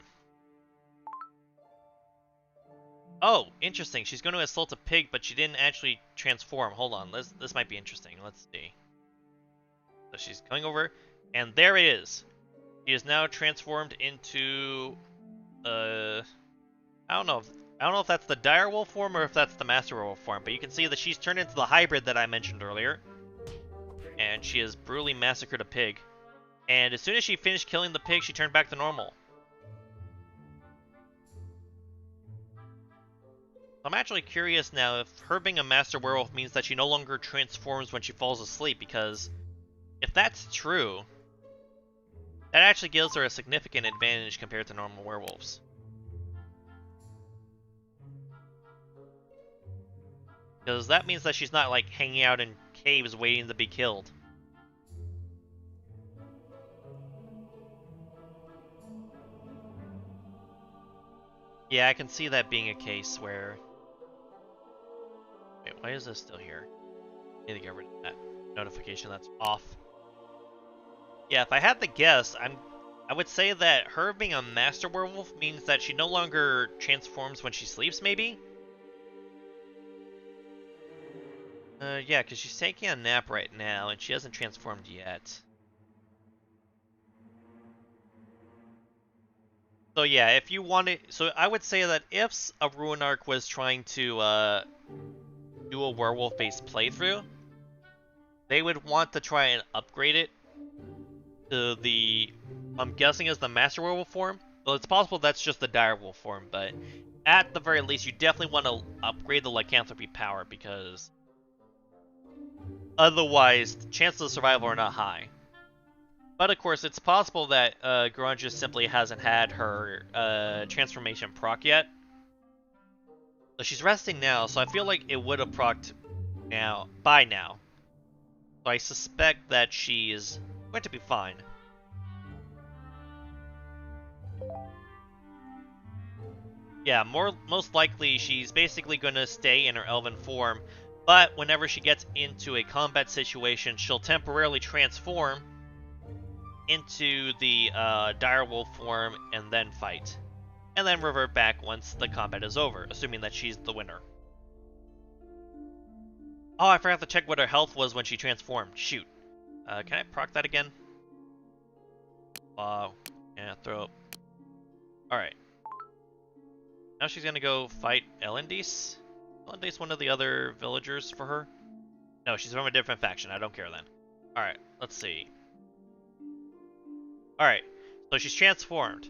[SPEAKER 1] Oh, interesting. She's going to assault a pig, but she didn't actually transform. Hold on. This might be interesting. Let's see. So she's coming over, and there it is. She is now transformed into... I don't know if that's the direwolf form or if that's the master werewolf form, but you can see that she's turned into the hybrid that I mentioned earlier. And she has brutally massacred a pig. And as soon as she finished killing the pig, she turned back to normal. I'm actually curious now if her being a master werewolf means that she no longer transforms when she falls asleep, because if that's true, that actually gives her a significant advantage compared to normal werewolves. Because that means that she's not like hanging out in caves waiting to be killed. Yeah, I can see that being a case where... Wait, why is this still here? I need to get rid of that notification that's off. Yeah, if I had to guess, I would say that her being a master werewolf means that she no longer transforms when she sleeps, maybe? Yeah, because she's taking a nap right now, and she hasn't transformed yet. So yeah, if you wanted... So I would say that if a Ruinarch was trying to do a werewolf-based playthrough, they would want to try and upgrade it to the... I'm guessing is the Master Werewolf form? Well, it's possible that's just the Direwolf form, but at the very least, you definitely want to upgrade the lycanthropy power, because otherwise, the chances of survival are not high. But of course, it's possible that Grunge just simply hasn't had her transformation proc yet. So she's resting now, so I feel like it would have procced by now. So I suspect that she's going to be fine. Yeah, most likely she's basically going to stay in her elven form, but whenever she gets into a combat situation, she'll temporarily transform into the direwolf form and then fight. And then revert back once the combat is over, assuming that she's the winner. Oh, I forgot to check what her health was when she transformed. Shoot. Can I proc that again? Yeah, throw up. Alright. Now she's gonna go fight Elendis. Elendis one of the other villagers for her? No, she's from a different faction. I don't care then. Alright, let's see. Alright, so she's transformed.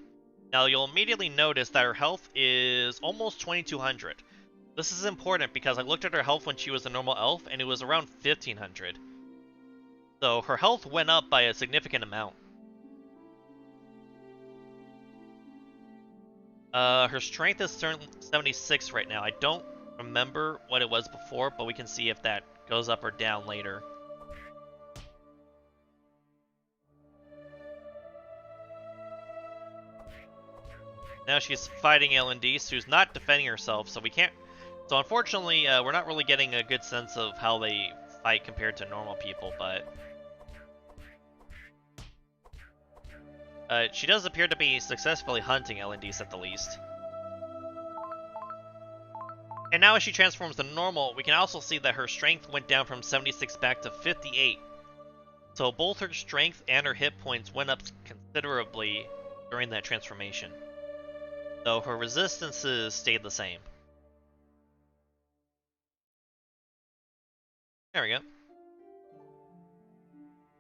[SPEAKER 1] Now you'll immediately notice that her health is almost 2200. This is important because I looked at her health when she was a normal elf and it was around 1500. So her health went up by a significant amount. Her strength is 76 right now. I don't remember what it was before, but we can see if that goes up or down later. Now she's fighting Elendis, who's not defending herself, so we can't... So unfortunately, we're not really getting a good sense of how they fight compared to normal people, but... she does appear to be successfully hunting Elendis at the least. And now as she transforms to normal, we can also see that her strength went down from 76 back to 58. So both her strength and her hit points went up considerably during that transformation. Though her resistances stayed the same. There we go.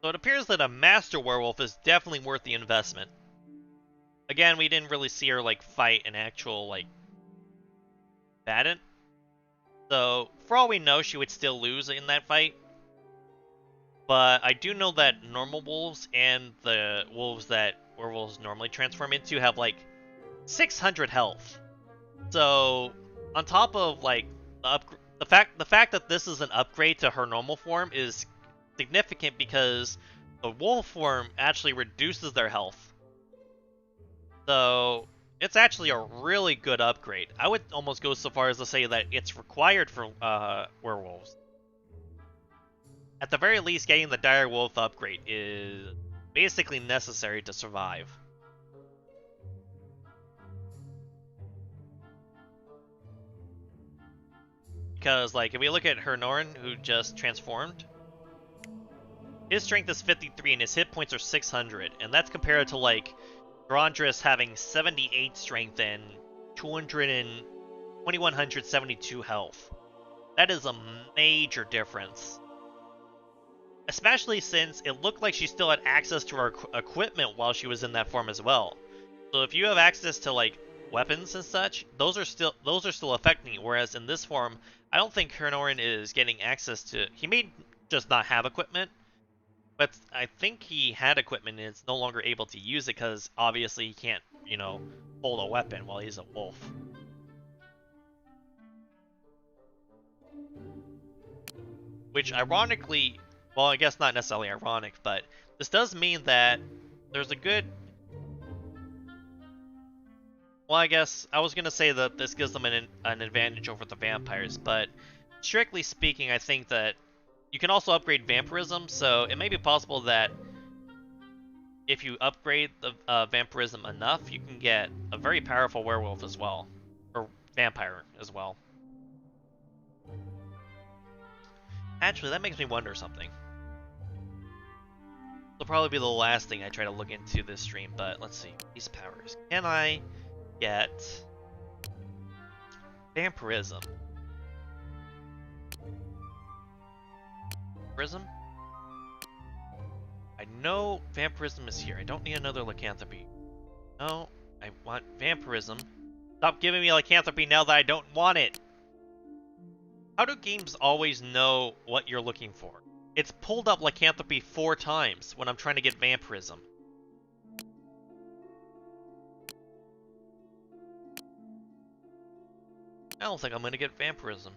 [SPEAKER 1] So it appears that a Master Werewolf is definitely worth the investment. Again, we didn't really see her, like, fight an actual, like, combatant. So, for all we know, she would still lose in that fight. But I do know that normal wolves and the wolves that werewolves normally transform into have, like, 600 health. So, on top of, like, the fact that this is an upgrade to her normal form is significant because the wolf form actually reduces their health. So, It's actually a really good upgrade. I would almost go so far as to say that it's required for werewolves. At the very least, getting the dire wolf upgrade is basically necessary to survive. Because, like, if we look at Hernorn, who just transformed, his strength is 53 and his hit points are 600, and that's compared to, like, Grondris having 78 strength and 2172 health. That is a major difference. Especially since it looked like she still had access to her equipment while she was in that form as well. So if you have access to, like, weapons and such, those are still affecting you. Whereas in this form, I don't think Hernorin is getting access to. He may just not have equipment, but I think he had equipment and is no longer able to use it because obviously he can't, hold a weapon while he's a wolf. Which ironically, well, I guess not necessarily ironic, but this does mean that there's a good. Well, I guess I was going to say that this gives them an advantage over the vampires, but strictly speaking, I think that you can also upgrade vampirism, so it may be possible that if you upgrade the vampirism enough, you can get a very powerful werewolf as well, or vampire as well. Actually, that makes me wonder something. It'll probably be the last thing I try to look into this stream, but let's see. These powers. Can I get vampirism? Vampirism? I know vampirism is here. I don't need another lycanthropy. No, I want vampirism. Stop giving me lycanthropy now that I don't want it. How do games always know what you're looking for? It's pulled up lycanthropy 4 times when I'm trying to get vampirism. I don't think I'm gonna get vampirism.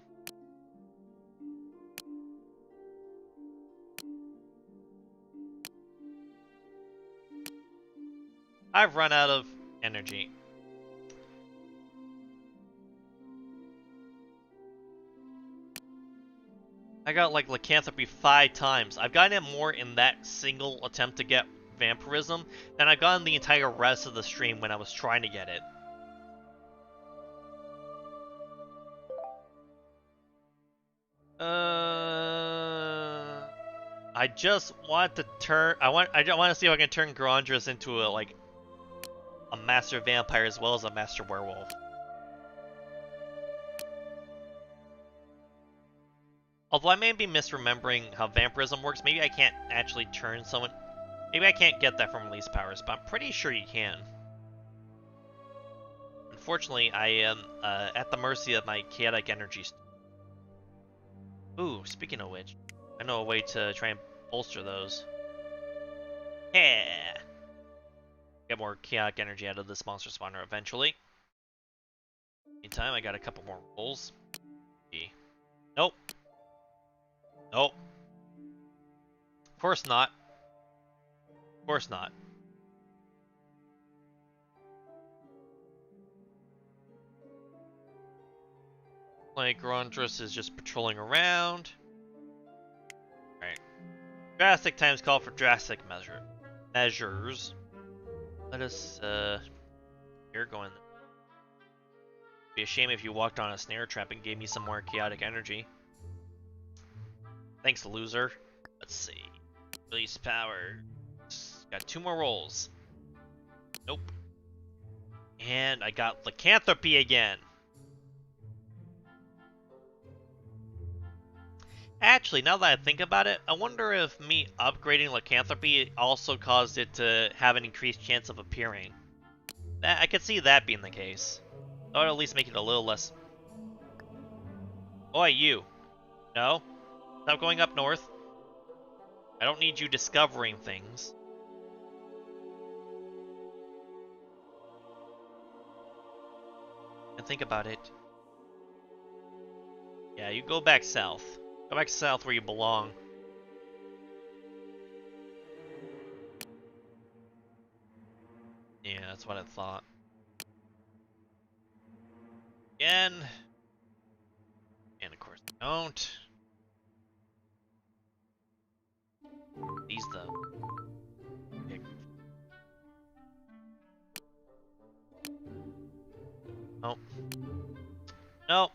[SPEAKER 1] I've run out of energy. I got like lycanthropy 5 times. I've gotten it more in that single attempt to get vampirism than I've gotten the entire rest of the stream when I was trying to get it. I just want to turn. I want to see if I can turn Grondris into a master vampire as well as a master werewolf. Although I may be misremembering how vampirism works, maybe I can't actually turn someone. Maybe I can't get that from release powers, but I'm pretty sure you can. Unfortunately, I am at the mercy of my chaotic energies. Ooh, speaking of which, I know a way to try and bolster those. Yeah! Get more chaotic energy out of this monster spawner eventually. Meantime, I got a couple more rolls. Nope. Nope. Of course not. Of course not. Like, Grondris is just patrolling around. Right. Drastic times call for drastic measures. Let us, You're going. It'd be a shame if you walked on a snare trap and gave me some more chaotic energy. Thanks, loser. Let's see. Release power. Got 2 more rolls. Nope. And I got lycanthropy again. Actually, now that I think about it, I wonder if me upgrading lycanthropy also caused it to have an increased chance of appearing. I could see that being the case. That would at least make it a little less... Oi, you. No? Stop going up north. I don't need you discovering things. And think about it. Yeah, you go back south. Go back south where you belong. Yeah, that's what I thought. again. And of course, they don't. These though. Okay. Nope. Nope.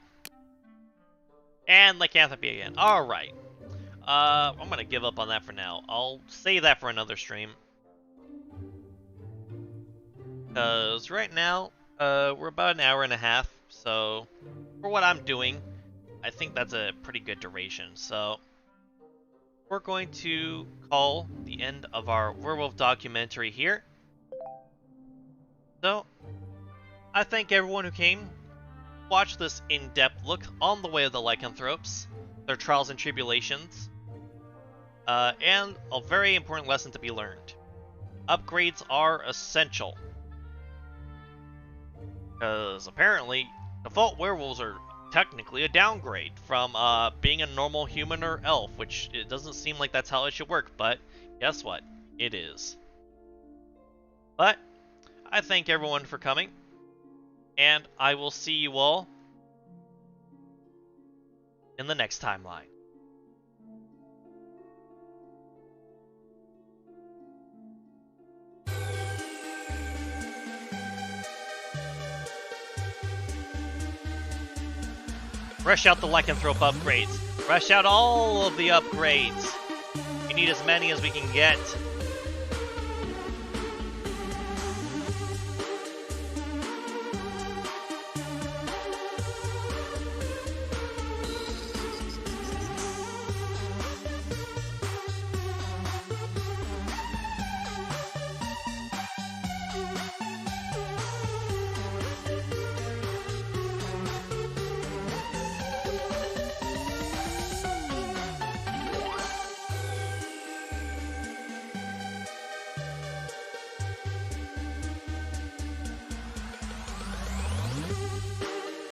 [SPEAKER 1] And lycanthropy again. Alright. I'm gonna give up on that for now. I'll save that for another stream. Because right now, we're about an hour and a half. So, for what I'm doing, I think that's a pretty good duration. So, we're going to call the end of our werewolf documentary here. So, I thank everyone who came. Watch this in-depth look on the way of the lycanthropes, their trials and tribulations, and a very important lesson to be learned. Upgrades are essential. Because apparently, default werewolves are technically a downgrade from being a normal human or elf, which it doesn't seem like that's how it should work, but guess what? It is. But I thank everyone for coming, and I will see you all in the next timeline. Rush out the lycanthrope upgrades. Rush out all of the upgrades. We need as many as we can get.